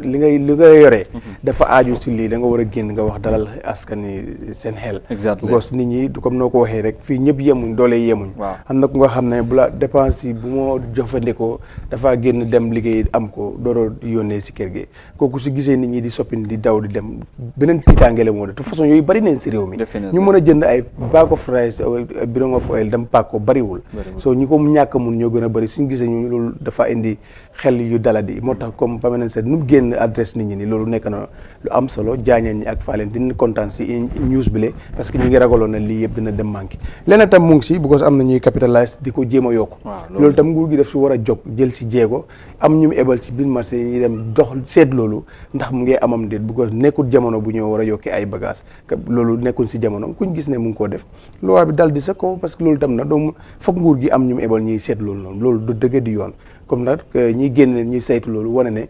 li nga yoree. dafa aaju si lii da nga war a génn nga wax dalal askan ni seen xel. because nit ñi comme noo ko waxee rek fii ñëpp yemuñ doole yemuñ. am na ku nga xam ne bu la dépense yi bu moo jëfandikoo dafa génn dem liggéey am ko dooroo yónnee si kër gi kooku su gisee nit ñi di soppin di daw di dem beneen tiitaangele moo de te façon yooyu bari nañ si réew mi. ñu mën a jënd ay bag of rice bidon of oil dem paak ko bariwul so ñi ko ñàkk mun ñoo gën a bari suñu gisee ñu loolu dafa indi xel yu daladi moo tax comme permanent set nu mu génn adresse nit ñi ni loolu nekk na lu am solo jaañeen ñi ak faaleen dina kontaan si news bi le parce que ñu ngi ragaloon na lii yëpp dina dem manqué leneen tam mu ngi si because am na ñuy capitalise di ko jéem a yokku loolu tam nguur gi daf si war a jóg jël si jéego am ñu mu ebal si biir marché yi dem dox seet loolu ndax mu ngi amam déet because nekkul jamono bu ñoo war a yokki ay bagage loolu nekkul si jamono kuñ gis ne mu ngi koo def loi bi dal di sa kaw parce que loolu tam na doomu foog nguur gi am ñu mu ebal ñuy seet loolu noonu loolu du dëgg di yoon comme nag ñiy génne ñuy saytu loolu wane ne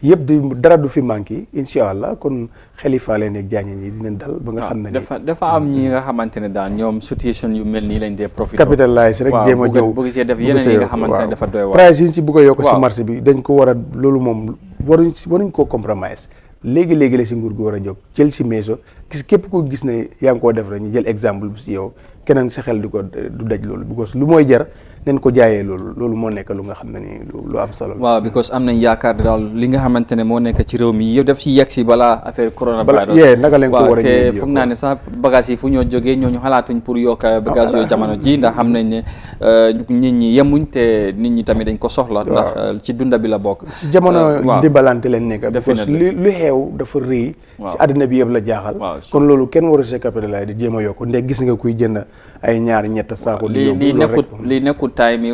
yëpp di dara du fi manqué incha allah kon xelifa leen ak jaañeen yi dinañ dal ba nga xam ne dafa am ñi nga xamante ne daal ñoom situation yu mel nii lañ dee profité capitalise rek jéem a ñëw bu gisee def yeneen yi nga xamante ne dafa doy waar price yi si bëgg a yokk si marché bi dañ ko war a loolu moom waruñ koo compromise léegi la si nguur gi war a jóg jël si meeso képp ko gis ne yaa ngi koo def rek ñu jël exemple bi si yow keneen sa xel du daj loolu because lu mooy jar nañ ko jaayee loolu moo nekk lu nga xam ne ni lu am solo waaw because am nañ yaakaar daal li nga xamante ne moo nekk ci réew mi yëpp daf ci yegg si balaa affaire coronavirus naka lañ ko war a te foog naa ne sax bagage yi fu ñoo jógee ñooñu xalaatuñ pour yokk bagage yooyu jamono ji ndax xam nañ ne nit ñi yemuñ te nit ñi tamit dañ ko soxla ndax ci dunda bi la bokk ci jamono dimbalante leen nekk because lu xeew dafa rëy ci àddina bi yëpp la jaaxal kon loolu kenn waru see capitaliser di jéem a yokk ndek gis nga kuy jënd ay ñaar ñett saako li nekkul time yi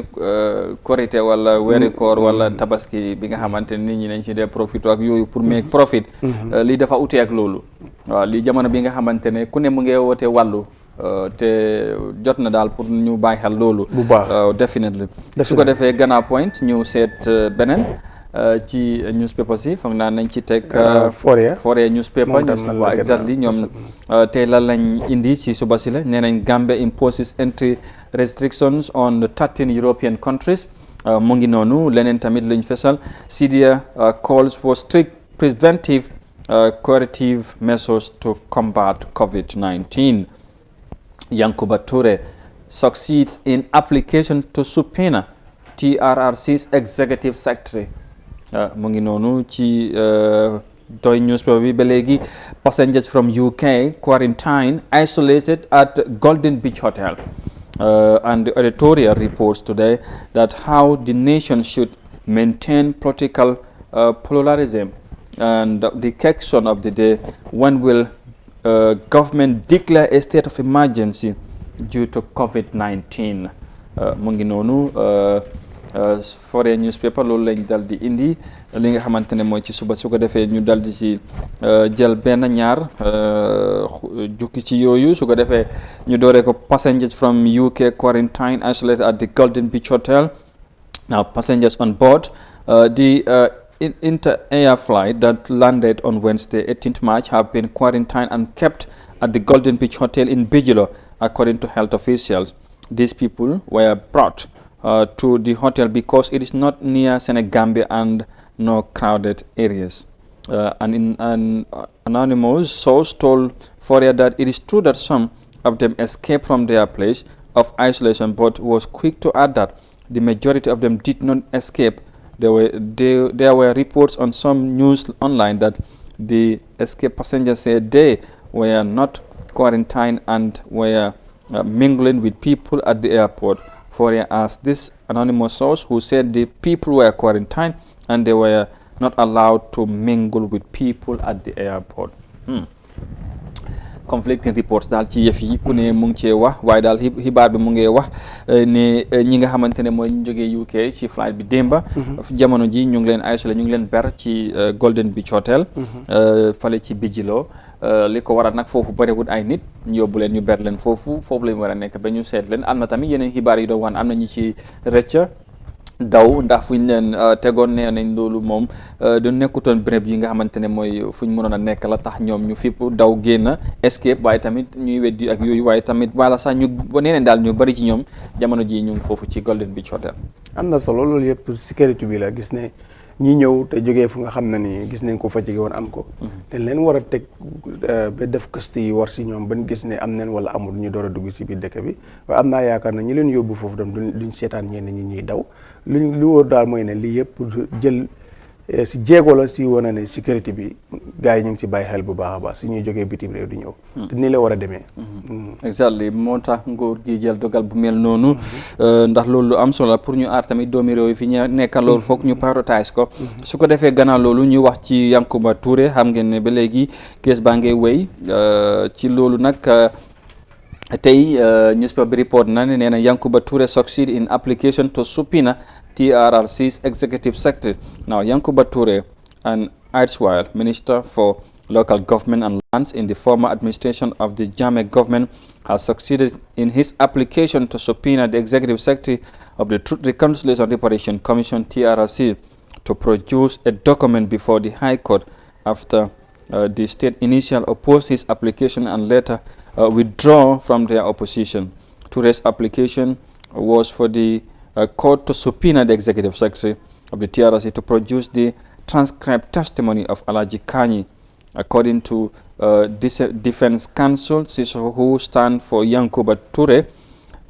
korité wala weeri koor wala tabaski bi nga xamante ne nit ñi nañ ci dee profit ak yooyu pour make profit lii dafa utee ak loolu waaw lii jamono bi nga xamante ne ku ne mu ngi woote wàllu te jot na daal pour ñu bàyyi xel loolu bu baax definitely su ko defee gannaaw point ñu seet beneen ci newspaper si foog naa nañ ci teg Foria newspaper waaw exactly ñoom tey la lañ indi ci suba si la nee nañ Gambia imposes entry restrictions on 13 European countries mu ngi noonu leneen tamit luñ fesal CDA calls for strict preventive corrective measures to combat COVID-19. Yankuba Toure succeeds in application to subpoena TRRC's executive secretary. mu ngi noonu ci doy newspaper bi ba léegi passengers from UK quarantine isolated at Golden Beach Hotel and the editorial reports today that how the nation should maintain political pluralism and the question of the day, when will government declare a state of emergency due to COVID-19. mu ngi noonu foreign newspaper loolu lañ dal di indi li nga xamante ne mooy ci suba su ko defee ñu dal di ci jël benn ñaar jukki ci yooyu su ko defee ñu dooree ko passengers from UK quarantine isolated at the Golden Beach Hotel. Now passengers on board the inter-air flight that landed on Wednesday 18th March have been quarantined and kept at the Golden Beach Hotel in Bigelow according to health officials. These people were brought to the hotel because it is not near Senegambia and no crowded areas. An anonymous source told Foria that it is true that some of them escaped from their place of isolation, but was quick to add that the majority of them did not escape. There were reports on some news online that the escaped passengers said they were not quarantined and were mingling with people at the airport. Foria asked this anonymous source, who said the people were quarantined and they were not allowed to mingle with people at the airport. Conflicting reports daal ci yëf yi ku ne mu ngi cee wax waaye daal xibaar bi mu ngi wax ne ñi nga xamante ne mooy ñu jógee UK ci flight bi démba jamono ji ñu ngi leen isolé ñu ngi leen ber ci Golden Beach Hotel fale ci Bigelow li ko waral nag foofu bëriwul ay nit ñu yóbbu leen ñu ber leen foofu lañ war a nekk ba ñu seet leen am na tamit yeneen xibaar yi doon wan am na ñu ci rëcc daw ndax fu ñu leen tegoon nee nañ loolu moom du nekkutoon béréb yi nga xamante ne mooy fu ñu mënoon a nekk la tax ñoom ñu fipp daw génn escape waaye tamit ñuy weddi ak yooyu waaye tamit wala sax ñu nee nañ daal ñu bari ci ñoom jamono ji ñu ngi foofu ci Golden Beach Hotel. am na solo loolu yëpp sécurité bi la gis ne ñi ñëw te jógee fu nga xam ne ni gis nañ ko fa jóge woon am ko dañ leen war a teg ba def gëstu yi war si ñoom ban gis ne am neen wala amul ñu door a dugg si biir dëkk bi waaye am naa yaakaar na ñi leen yóbbu foofu tam duñ seetaan ñenn ñi ñuy daw lu wóor daal mooy ne lii yëpp jël si jéego la si wane ne sécurité bi gars yi ñu ngi si bàyyi xel bu baax a baax si ñuy jógee bitim réew di ñëw te nii la war a demee exactly moo tax nguur gi jël dogal bu mel noonu ndax loolu lu am solo pour ñu aar tamit doomi réew yi fi ñu nekkal loolu foog ñu prioritize ko su ko defee gannaaw loolu ñu wax ci Yankuba Touré xam ngeen ne ba léegi kees baa ngay wéy ci loolu nag tey newspaper bi report na ne nee na Yankuba Touré succeed in application to subpoena TRRC's executive secretary. Now, Yankuba Touré, an erstwhile minister for local government and lands in the former administration of the Jammeh government, has succeeded in his application to subpoena the executive secretary of the Truth, Reconciliation and Reparation Commission, TRRC, to produce a document before the High Court after the state initially opposed his application and later withdraw from their opposition. Touré's application was for the court to subpoena the executive secretary of the TRRC to produce the transcribed testimony of Alaji Kanyi. According to defense counsel, who stand for Yankuba Touré,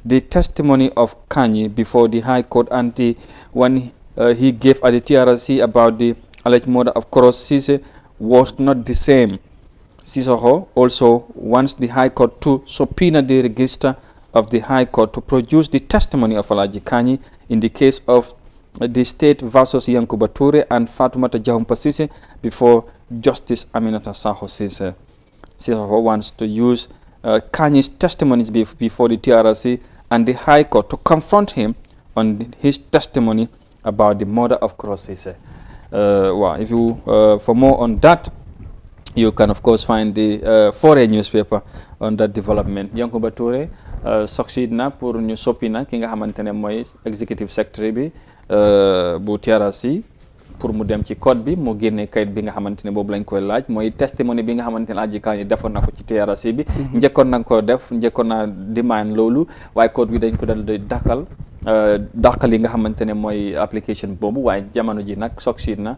the testimony of Kanyi before the High Court and the one he gave at the TRRC about the alleged murder of Koros Sise was not the same. Sissoko also wants the High Court to subpoena the register of the High Court to produce the testimony of Alaji Kanyi in the case of the state versus Yankuba Touré and Fatoumata Jahumpa Sise before Justice Aminata Saho Sise. Sissoko wants to use Kanyi's testimonies before the TRRC and the High Court to confront him on his testimony about the murder of Koros Sise. If you for more on that, you can of course find the foreign newspaper on that development. Yankuba Touré succeed na pour ñu soppi na ki nga xamante ne mooy executive secretary bi bu TRRC pour mu dem ci code bi mu génne kayit bi nga xamante ne boobu lañ koy laaj mooy testimony bi nga xamante ne Aji Kanyi defoon na ko ci TRRC bi njëkkoon na ko def njëkkoon na demand loolu waaye code bi dañ ko dal di dàqal li nga xamante ne mooy application boobu waaye jamono ji nag succeed na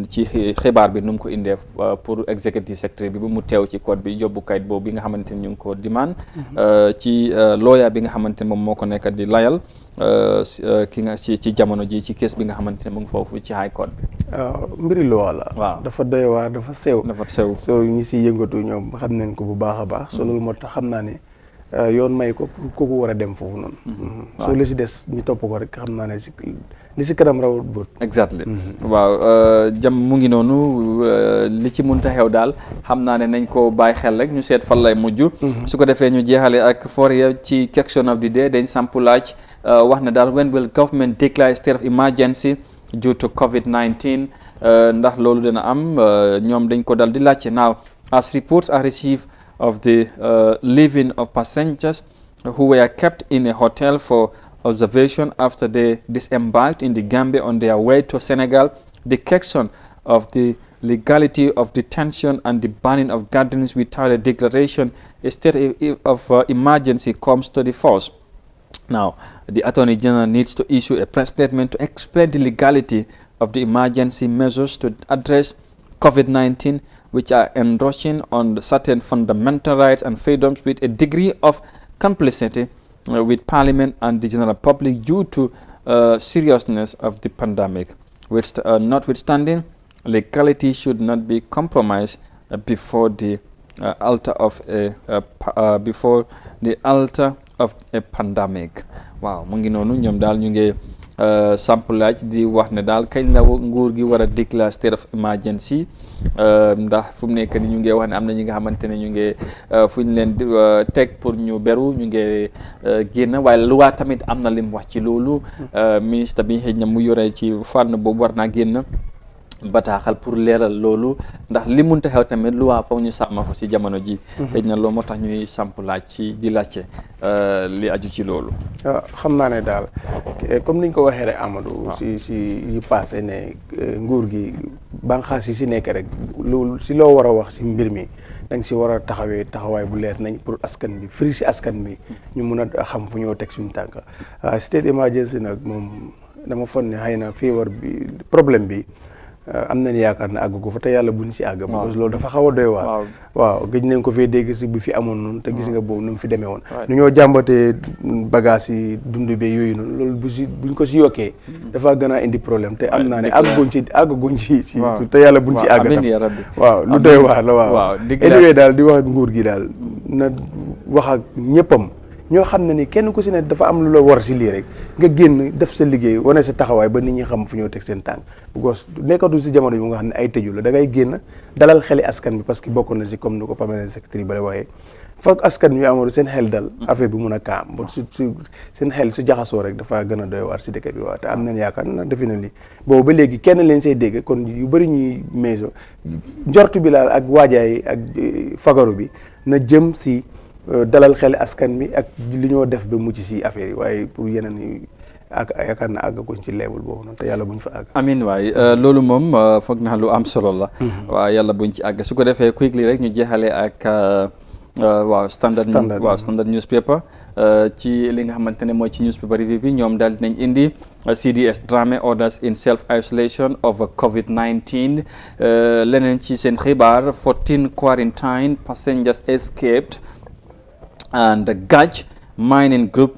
ci xibaar bi nu mu ko indee pour executive secretary bi bu mu teew ci code bi yóbbu kayit boobu bi nga xamante ne ñu ngi ko demand ci lawyer bi nga xamante ne moom moo ko nekk di layal ki nga ci jamono ji ci case bi nga xamante ne mu ngi foofu ci high court bi. mbiri loi la. waaw dafa doy waar dafa sew. dafa sew so ñi si yëngatu ñoom xam nañ ko bu baax a baax. so loolu moo tax xam naa ne yoon may ko pour kooku war a dem foofu noonu. soo li si des ñu topp ko rek xam naa ne li si kanam rawut bët. exactly waaw jam mu ngi noonu li ci mënta xew daal xam naa ne nañ ko bàyyi xel rek ñu seet fan lay mujj. su ko defee ñu jeexale ak Foria ci question of the day dañ sampu laaj wax ne daal when will government declare state of emergency due to COVID-19 ndax loolu dina am ñoom dañ ko dal di laajte now as reports are received of the living of passengers who were kept in a hotel for observation after they disembarked in the Gambia on their way to Senegal. The question of the legality of detention and the banning of gatherings without a declaration, a state of emergency comes to the force. Now, the Attorney General needs to issue a press statement to explain the legality of the emergency measures to address COVID-19, which are encroaching on certain fundamental rights and freedoms with a degree of complicity with Parliament and the general public due to seriousness of the pandemic. Notwithstanding, legality should not be compromised before the altar of a pandemic. Waaw mu ngi noonu ñoom daal ñu ngi sample laaj di wax ne daal kañ la nguur gi war a déclare state of emergency ndax fu mu nekk ni ñu ngi wax ne am na ñi nga xamante ne ñu ngi fu ñu leen teg pour ñu beru ñu ngi génn waaye luwaa tamit am na lim wax ci loolu ministre bi xëy na mu yore ci fànn boobu war naa génn bataaxal pour leeral loolu ndax li munta xew tamit luwaa foog ñu sàmm ko ci jamono ji xëy na loolu moo tax ñuy samp laaj ci di laajte li aju ci loolu xam naa ne daal comme niñ ko waxee rek Amadou si yi passé ne nguur gi banqaas yi si nekk rek loolu si loo war a wax si mbir mi danga si war a taxawaay bu leer nañ pour askan bi firi si askan bi ñu mun a xam fu ñoo teg suñu tànk state emergency nag moom dama fon ne xëy na feebar bi problème bi am nañ yaakaar ne àgg ko fa te yàlla buñ si àgg parce que loolu dafa xaw a doy waar waaw gëj nañ ko fee dégg si bu fi amoon noonu te gis nga boobu nu mu fi demee woon nu ñoo jàmbatee bagage yi dund be yooyu noonu loolu buñ ko si yokkee dafa gën a indi problème te am naa ne àgguñ ci te yàlla buñ ci àgg tam waaw lu doy waar la waaw anyway daal di wax ak nguur gi daal na wax ak ñëppam ñoo xam ne ni kenn ku si ne dafa am lu la war si lii rek nga génn def sa liggéey wane sa taxawaay ba nit ñi xam fu ñoo teg seen tànk because nekkatu si jamono bi nga xam ne ay tëju la da ngay génn dalal xeli askan bi parce que bokk na si comme ni ko permanent secretary ba la waxee foog askan bi amoon seen xel dal affaire bi mun a kaam ba su seen xel su jaxasoo rek dafa gën a doy waar si dëkk bi waaw te am nañ yaakaar na defe na li boobu ba léegi kenn leen say dégg kon yu bëri ñuy meeso njortu bi laal ak waajaay ak fagaru bi na jëm si dalal xel askan bi ak li ñoo def ba mucc si affaire yi waaye pour yeneen yi ak yaakaar na àgg ko ci level boobu noonu te yàlla buñ fa àgg. amiin waay loolu moom foog naa lu am solo la. waaw yàlla buñ ci àgg su ko defee quickly rek ñu jeexalee ak standard newspaper ci li nga xamante ne mooy ci newspaper review bi ñoom daal dinañ indi CDS Dramé orders in self isolation of COVID-19 leneen ci seen xibaar 14 quarantine passengers escaped. And the Gaj Mining Group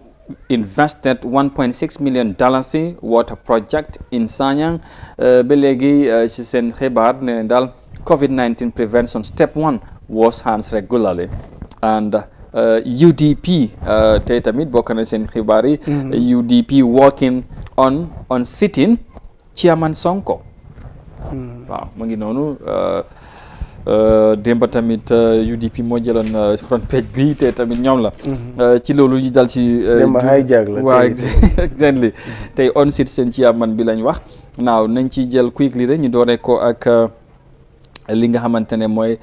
invested $1.6 million in water project in Sanyang. Ba léegi ci seen xibaar ne daal COVID-19 prevention step 1 wash hands regularly and UDP te tamit bokk na seen xibaar yi UDP working on sitting Chairman Sonko waaw mu ngi noonu démba tamit UDP moo jëloon front page bi te tamit ñoom la ci loolu ñu dal ci démba ay jaag la waaw exactly tey on site seen chairman bi lañ wax naaw nañ ci jël quickly rek ñu dooree ko ak li nga xamante ne mooy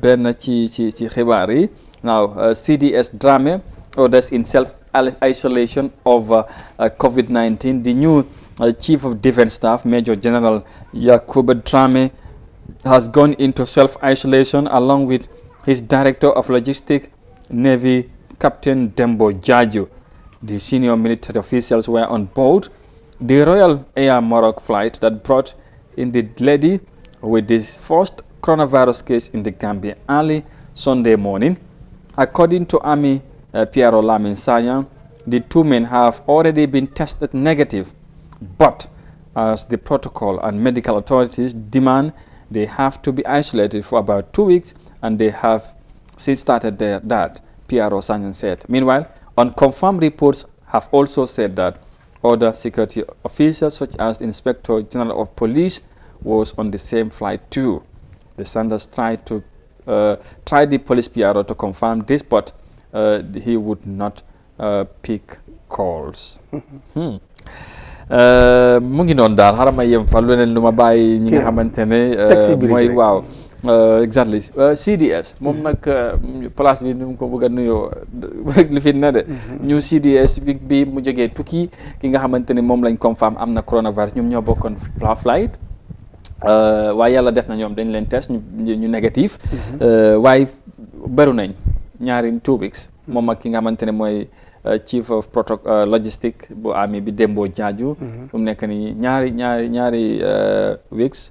benn ci xibaar yi naaw CDS Dramé orders in self isolation of COVID-19 the new Chief of Defence Staff Major General Yakuba Dramé has gone into self-isolation along with his Director of Logistics, Navy Captain Dembo Jaju. The senior military officials were on board the Royal Air Maroc flight that brought in the lady with this first coronavirus case in the Gambia early Sunday morning. According to Army Piero Lamin Sayang, the two men have already been tested negative, but as the protocol and medical authorities demand, they have to be isolated for about 2 weeks, and they have since started that. PRO Sanyan said. Meanwhile, unconfirmed reports have also said that other security officials, such as the Inspector General of Police, was on the same flight too. The Sanders tried the police PRO to confirm this, but he would not pick calls. Mu ngi noonu daal xaaral ma yem fa lu leen lu ma bàyyi ñi nga xamante ne mooy waaw exactly CDS moom nag place bi nu mu ko bëgg a nuyoo li fi ne de ñu CDS bi mu jógee tukki ki nga xamante ne moom lañ confirm am na coronavirus ñoom ñoo bokkoon flight waaye yàlla def na ñoom dañ leen test ñu négatif waaye bëru nañ ñaari 2 weeks moom ak ki nga xamante ne mooy chief of protocol logistique bu army bi Dembo Jaaju mu nekk ni ñaari weeks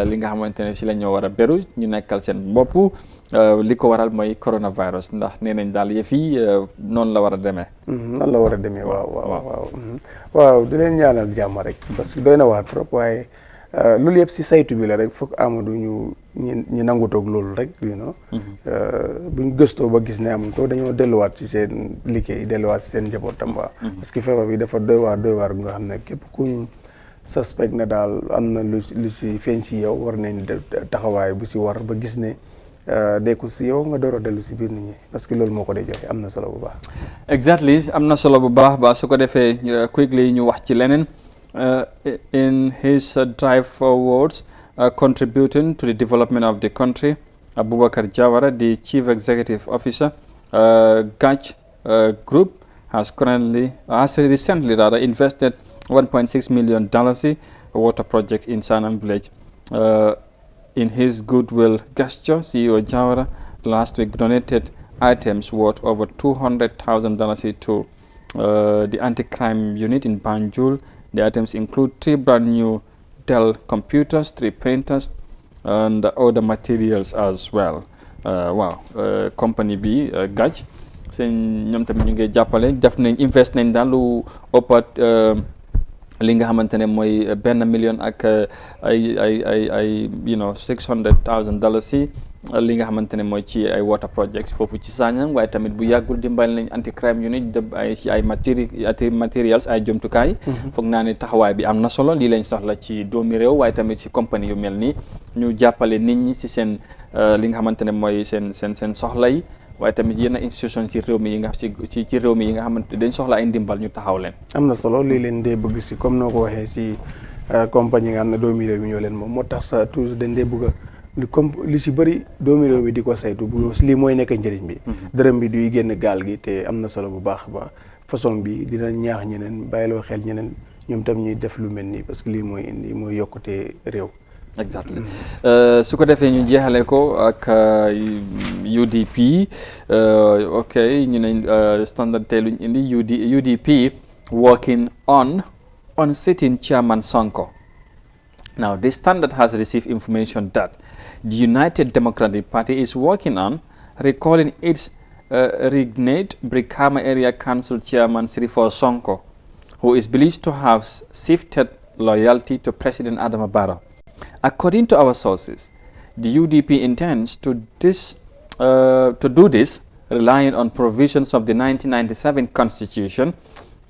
li nga xamante ne si la ñoo war a beru ñu nekkal seen bopp li ko waral mooy coronavirus ndax nee nañ daal yëf yi noonu la war a demee noonu la war a demee waaw di leen ñaanal jàmm rek parce que doy na waar trop waaye loolu yëpp si saytu bi la rek foog Amadou ñu nangutoog loolu rek buñ gëstoo ba gis ne amuñ ko dañoo delluwaat ci seen liggéey delluwaat ci seen njabootam waa parce que feebar bi dafa doy waar nga xam ne képp kuñ suspect na daal am na lu si feeñ si yow war nañ taxawaay bu si war ba gis ne deeku si yow nga door a dellu si biir nit ñi parce que loolu moo ko dee joxe am na solo bu baax. Exactly am na solo bu baax ba su ko defee quickly ñu wax ci leneen in his drive forwards contributing to the development of the country, Abubakar Jawara, the Chief Executive Officer, Gach Group, has recently invested $1.6 million a water project in Sanam village. In his goodwill gesture, CEO Jawara last week donated items worth over $200,000 to the anti-crime unit in Banjul. The items include 3 brand new Dell computers, 3 printers, and other materials as well. Company bi Gach seen ñoom tamit ñu ngi jàppale def nañ invest nañ daal lu ëppat li nga xamante ne mooy $1 million ak ay $600,000 si li nga xamante ne mooy ci ay water projects foofu ci Sanyang waaye tamit bu yàggul dimbali nañ anti crime unit ay materials ay jumtukaay foog naa ne taxawaay bi am na solo lii lañ soxla ci doomi réew waaye tamit ci compagnie yu mel nii ñu jàppale nit ñi ci seen li nga xamante ne mooy seen soxla yi waaye tamit yenn institution ci réew mi yi nga ci réew mi yi nga xamante dañ soxla ay ndimbal ñu taxaw leen. am na solo lii leen dee bëgg si comme noo ko waxee si compagnie nga xam ne doomi réew mi ñoo leen moom moo tax sa toujours dañ dee bëgg li si bëri doomi réew mi di ko saytu bu lii mooy nekk njëriñ bi dërëm bi duy génn gaal gi te am na solo bu baax ba façon bi dina ñaax ñeneen bàyyiloo xel ñeneen ñoom tam ñuy def lu mel nii parce que lii mooy yokkute réew. Exactly su ko defee ñu jeexale ko ak UDP ñu ne standard tey luñ indi UDP working on sitting chairman Sonko. Now this standard has received information that the United Democratic Party is working on recalling its regnate Brikama Area Council Chairman Sirifo Sonko, who is believed to have shifted loyalty to President Adama Barrow. According to our sources, the UDP intends to do this relying on provisions of the 1997 Constitution,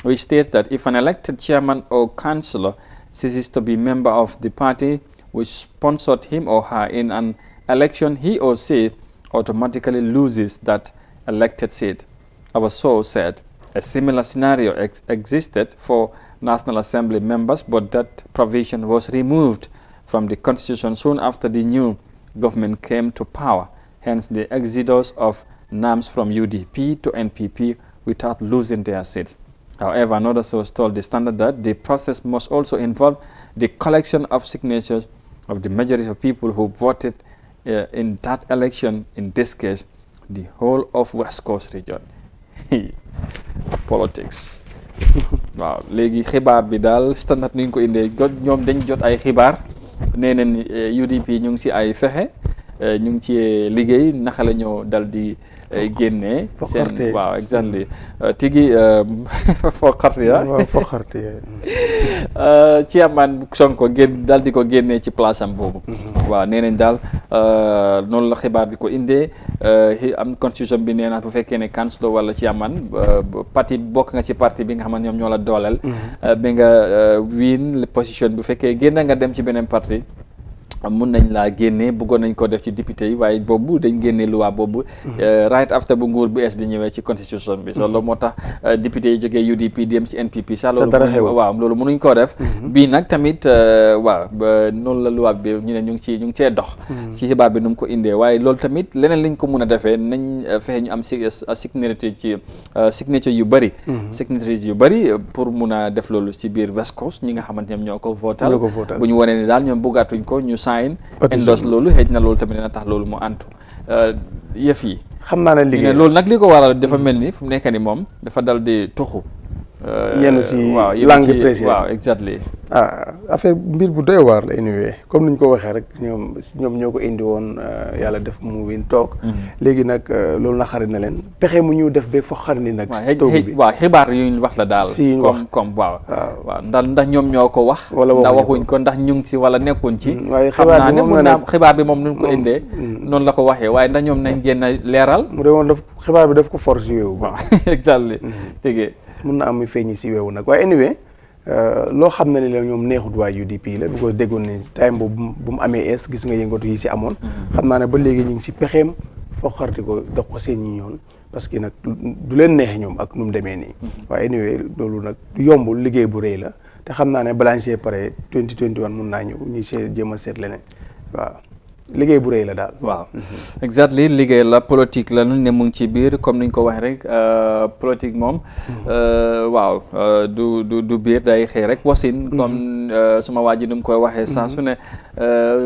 which state that if an elected chairman or councillor ceases to be member of the party which sponsored him or her in an election, he or she automatically loses that elected seat. Our source said a similar scenario existed for National Assembly members, but that provision was removed from the Constitution soon after the new government came to power, hence the exodus of NAMs from UDP to NPP without losing their seats. However, another source told the Standard that the process must also involve the collection of signatures of the majority of people who voted in that election, in this case, the whole of West Coast region. Politics. Waaw léegi xibaar bi daal Standard ni ñu ko indee ñoom dañ jot ay xibaar nee nañ UDP ñu ngi si ay fexe ñu ngi ci liggéey naka la ñoo dal di génnee seen waaw exactly tigi foqarti foqarti ci amaan Sonko dal di ko génnee ci place am boobu waaw nee nañ daal noonu la xibaar di ko indee am constitution bi nee na bu fekkee ne councilor wala ci amaan parti bokk nga ci parti bi nga xam ne ñoom ñoo la dooleel bi nga win position bu fekkee génn nga dem ci beneen parti mun nañ laa génne bëggoon nañ ko def ci député yi waaye boobu dañ génne loi boobu right after bu nguur bu es bi ñëwee ci constitution bi so loolu moo tax député yi jógee UDP dem ci NPP sax loolu waaw loolu mënuñ koo def bii nag tamit waaw noonu la loi bi ñu ne ñu ngi cee dox ci xibaar bi nu mu ko indee waaye loolu tamit leneen liñ ko mun a defee nañ fexe ñu am signature ci signature yu bëri signatories yu bëri pour mun a def loolu ci biir West Coast ñi nga xamante ñoom ñoo ko votal bu ñu wanee ni daal ñoom bëggaatuñ ko ñu endorse loolu xëy na loolu tamit dina tax loolu mu antu yëf yi xam naa ne liggéey loolu nag li ko waral dafa mel ni fu mu nekk ni moom dafa dal di tuxu yenn si langue président waaw exactly affaire mbir bu doy waar la anyway comme niñ ko waxee rek ñoom ñoo ko indi woon yàlla def mu win toog léegi nag loolu na xarit na leen pexe mu ñu def ba fo xarit ni nag toog bi waaw xibaar yuñ wax la daal comme waaw ndax ñoom ñoo ko wax ndax waxuñ ko ndax ñu ngi si wala nekkuñ ci xam naa ne mun naa xibaar bi moom nuñ ko indee noonu la ko waxee waaye ndax ñoom nañ génn leeral mu de woon daf xibaar bi daf ko force weewu waaw exactly tégee mun na am muy feeñi si weewu nag waaye anyway loo xam ne ni la ñoom neexut waa UDP la because déggoon ne time boobu bu mu amee es gis nga yëngatu yi si amoon xam naa ne ba léegi ñu ngi si pexeem foo xarti ko dox ko seen ñi ñoon parce que nag du leen neexe ñoom ak nu mu demee nii waaye anyway loolu nag yombul liggéey bu rëy la te xam naa ne balancé pare 2021 mun naa ñëw ñu jéem a seet leneen waaw liggéey bu rëy la daal waaw exactly liggéey la politique la nu ne mu ngi ci biir comme niñ ko waxee rek politique moom waaw du biir day xëy rek wasin comme suma waa ji nu mu koy waxee saa su ne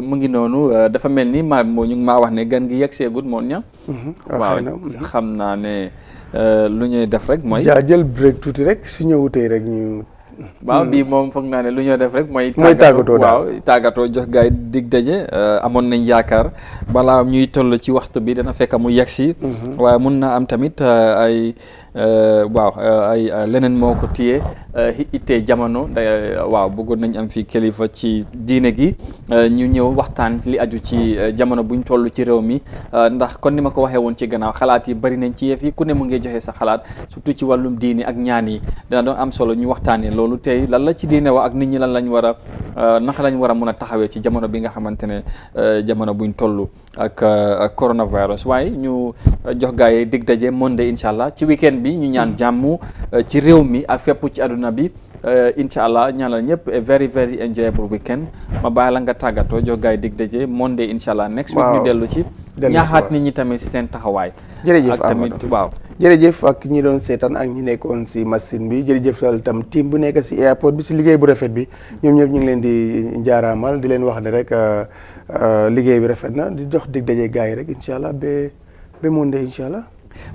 mu ngi noonu dafa mel ni moo ñu ngi maa wax ne gan gi yegg seegut moon ña waaw xam naa ne lu ñuy def rek mooy jël break tuuti rek su ñëwutee rek ñu waaw bii moom foog naa ne lu ñoo def rek mooy tàggatoo waaw tàggatoo jox gaay dig daje amoon nañ yaakaar balaa ñuy toll ci waxtu bi dana fekk mu yegsi waaye mun na am tamit ay leneen moo ko téye ittee jamono waaw bëggoon nañ am fii kilifa ci diine gi ñu ñëw waxtaan li aju ci jamono buñ toll ci réew mi ndax kon ni ma ko waxee woon ci gannaaw xalaat yi bari nañ ci yëf yi ku ne mu ngi joxe sa xalaat surtout ci wàllum diine ak ñaan yi dina doon am solo ñu waxtaanee loolu tey lan la ci diine wax ak nit ñi lan lañ war a naka lañ war a mun a taxawee ci jamono bi nga xamante ne jamono buñ toll ak coronavirus waaye ñu jox gaa yi dig daje Monday incha allah ci weekend bi ñu ñaan jàmm ci réew mi ak fépp ci àdduna bi incha allah ñaanal ñëpp a very very enjoyable weekend ma bàyyi la nga tàggatoo jox gaa yi dig daje Monday incha allah next week ñu dellu ci ñaaxaat nit ñi tamit si seen taxawaay jërëjëf ak tamit waaw jërëjëf ak ñi doon seetaan ak ñi nekkoon si machine bi jërëjëf tam team bu nekk si airport bi si liggéey bu rafet bi ñoom ñëpp ñu ngi leen di njaaraamal di leen wax ne rek liggéey bi rafet na di jox dig daje gaa yi rek incha allah ba Monday incha allah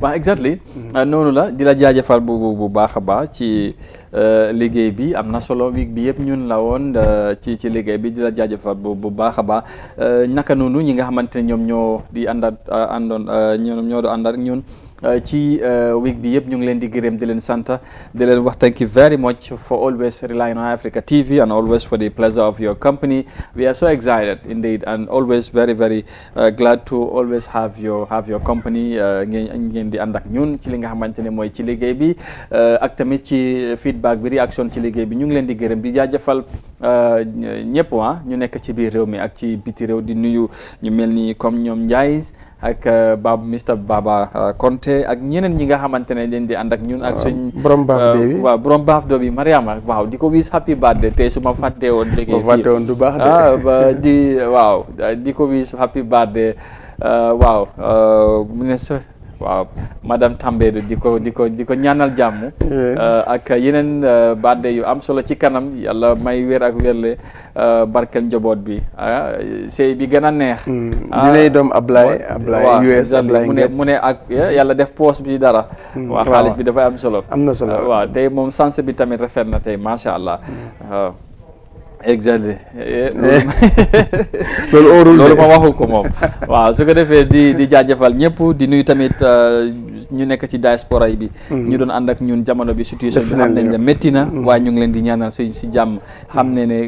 waaw exactly noonu la di la jaajëfal bu baax a baax ci liggéey bi am na solo week bi yëpp ñun la woon ci liggéey bi di la jaajëfal bu baax a baax naka noonu ñi nga xamante ne ñoom ñoo di ñoom ñoo do ànd ak ñun ci week bi yëpp ñu ngi leen di gërëm di leen sant di leen wax thank you very much for always relying on Africa TV and always for the pleasure of your company. We are so excited indeed and always very very glad to always have your company ngeen di ànd ak ñun ci li nga xamante ne mooy ci liggéey bi ak tamit ci feedback bi réaction ci liggéey bi ñu ngi leen di gërëm di jaajëfal ñëpp ñu nekk ci biir réew mi ak ci biti réew di nuyu ñu mel ni comme ñoom Ndiaye ak Mr Baba Konte ak ñeneen ñi nga xamante ne dañ di ànd ak ñun ak suñ borom birthday bi waaw borom birthday bi Mariama waaw di ko wish happy birthday tey su ma fàttee woon liggéey fii du baax di ko wish happy birthday waaw mu ne waaw madame Tambédou di ko ñaanal jàmm ak yeneen birthday yu am solo ci kanam yàlla may wér ak wérle barkel njaboot bi sëy bi gën a neex dinay doom Ablaye US Ablaye mu ne ak yàlla def poos bi dara waaw xaalis bi dafay am solo am na solo waaw tey moom sanse bi tamit rafet na tey macha allah waaw exactly loolu óorul loolu ma waxu ko moom waaw su ko defee di jaajëfal ñëpp di nuyu tamit ñu nekk ci diaspora yi bi ñu doon ànd ak ñun jamono bi situation bi xam nañ ne métti na waaye ñu ngi leen di ñaanal suñ si jàmm xam ne ne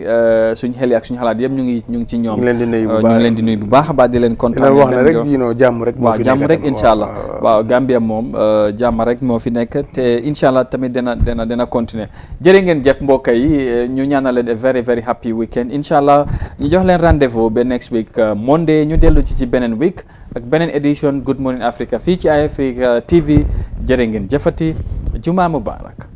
suñ xel yi ak suñ xalaat yëpp ñu ngi ci ñoom ñu ngi leen di nuyu bu baax a baax di leen kontaan wax na rek jàmm rek waaw jàmm rek incha allah waaw Gambia moom jàmm rek moo fi nekk te incha allah tamit dina continuer jërë ngeen jëf mbokk yi ñu ñaanal leen a very very happy weekend incha allah ñu jox leen rendez-vous ba next week Monday ñu dellu ci beneen week ak beneen edition Good Morning Africa fii ci Eye Africa TV jërë ngeen jëfati Juma Mubarak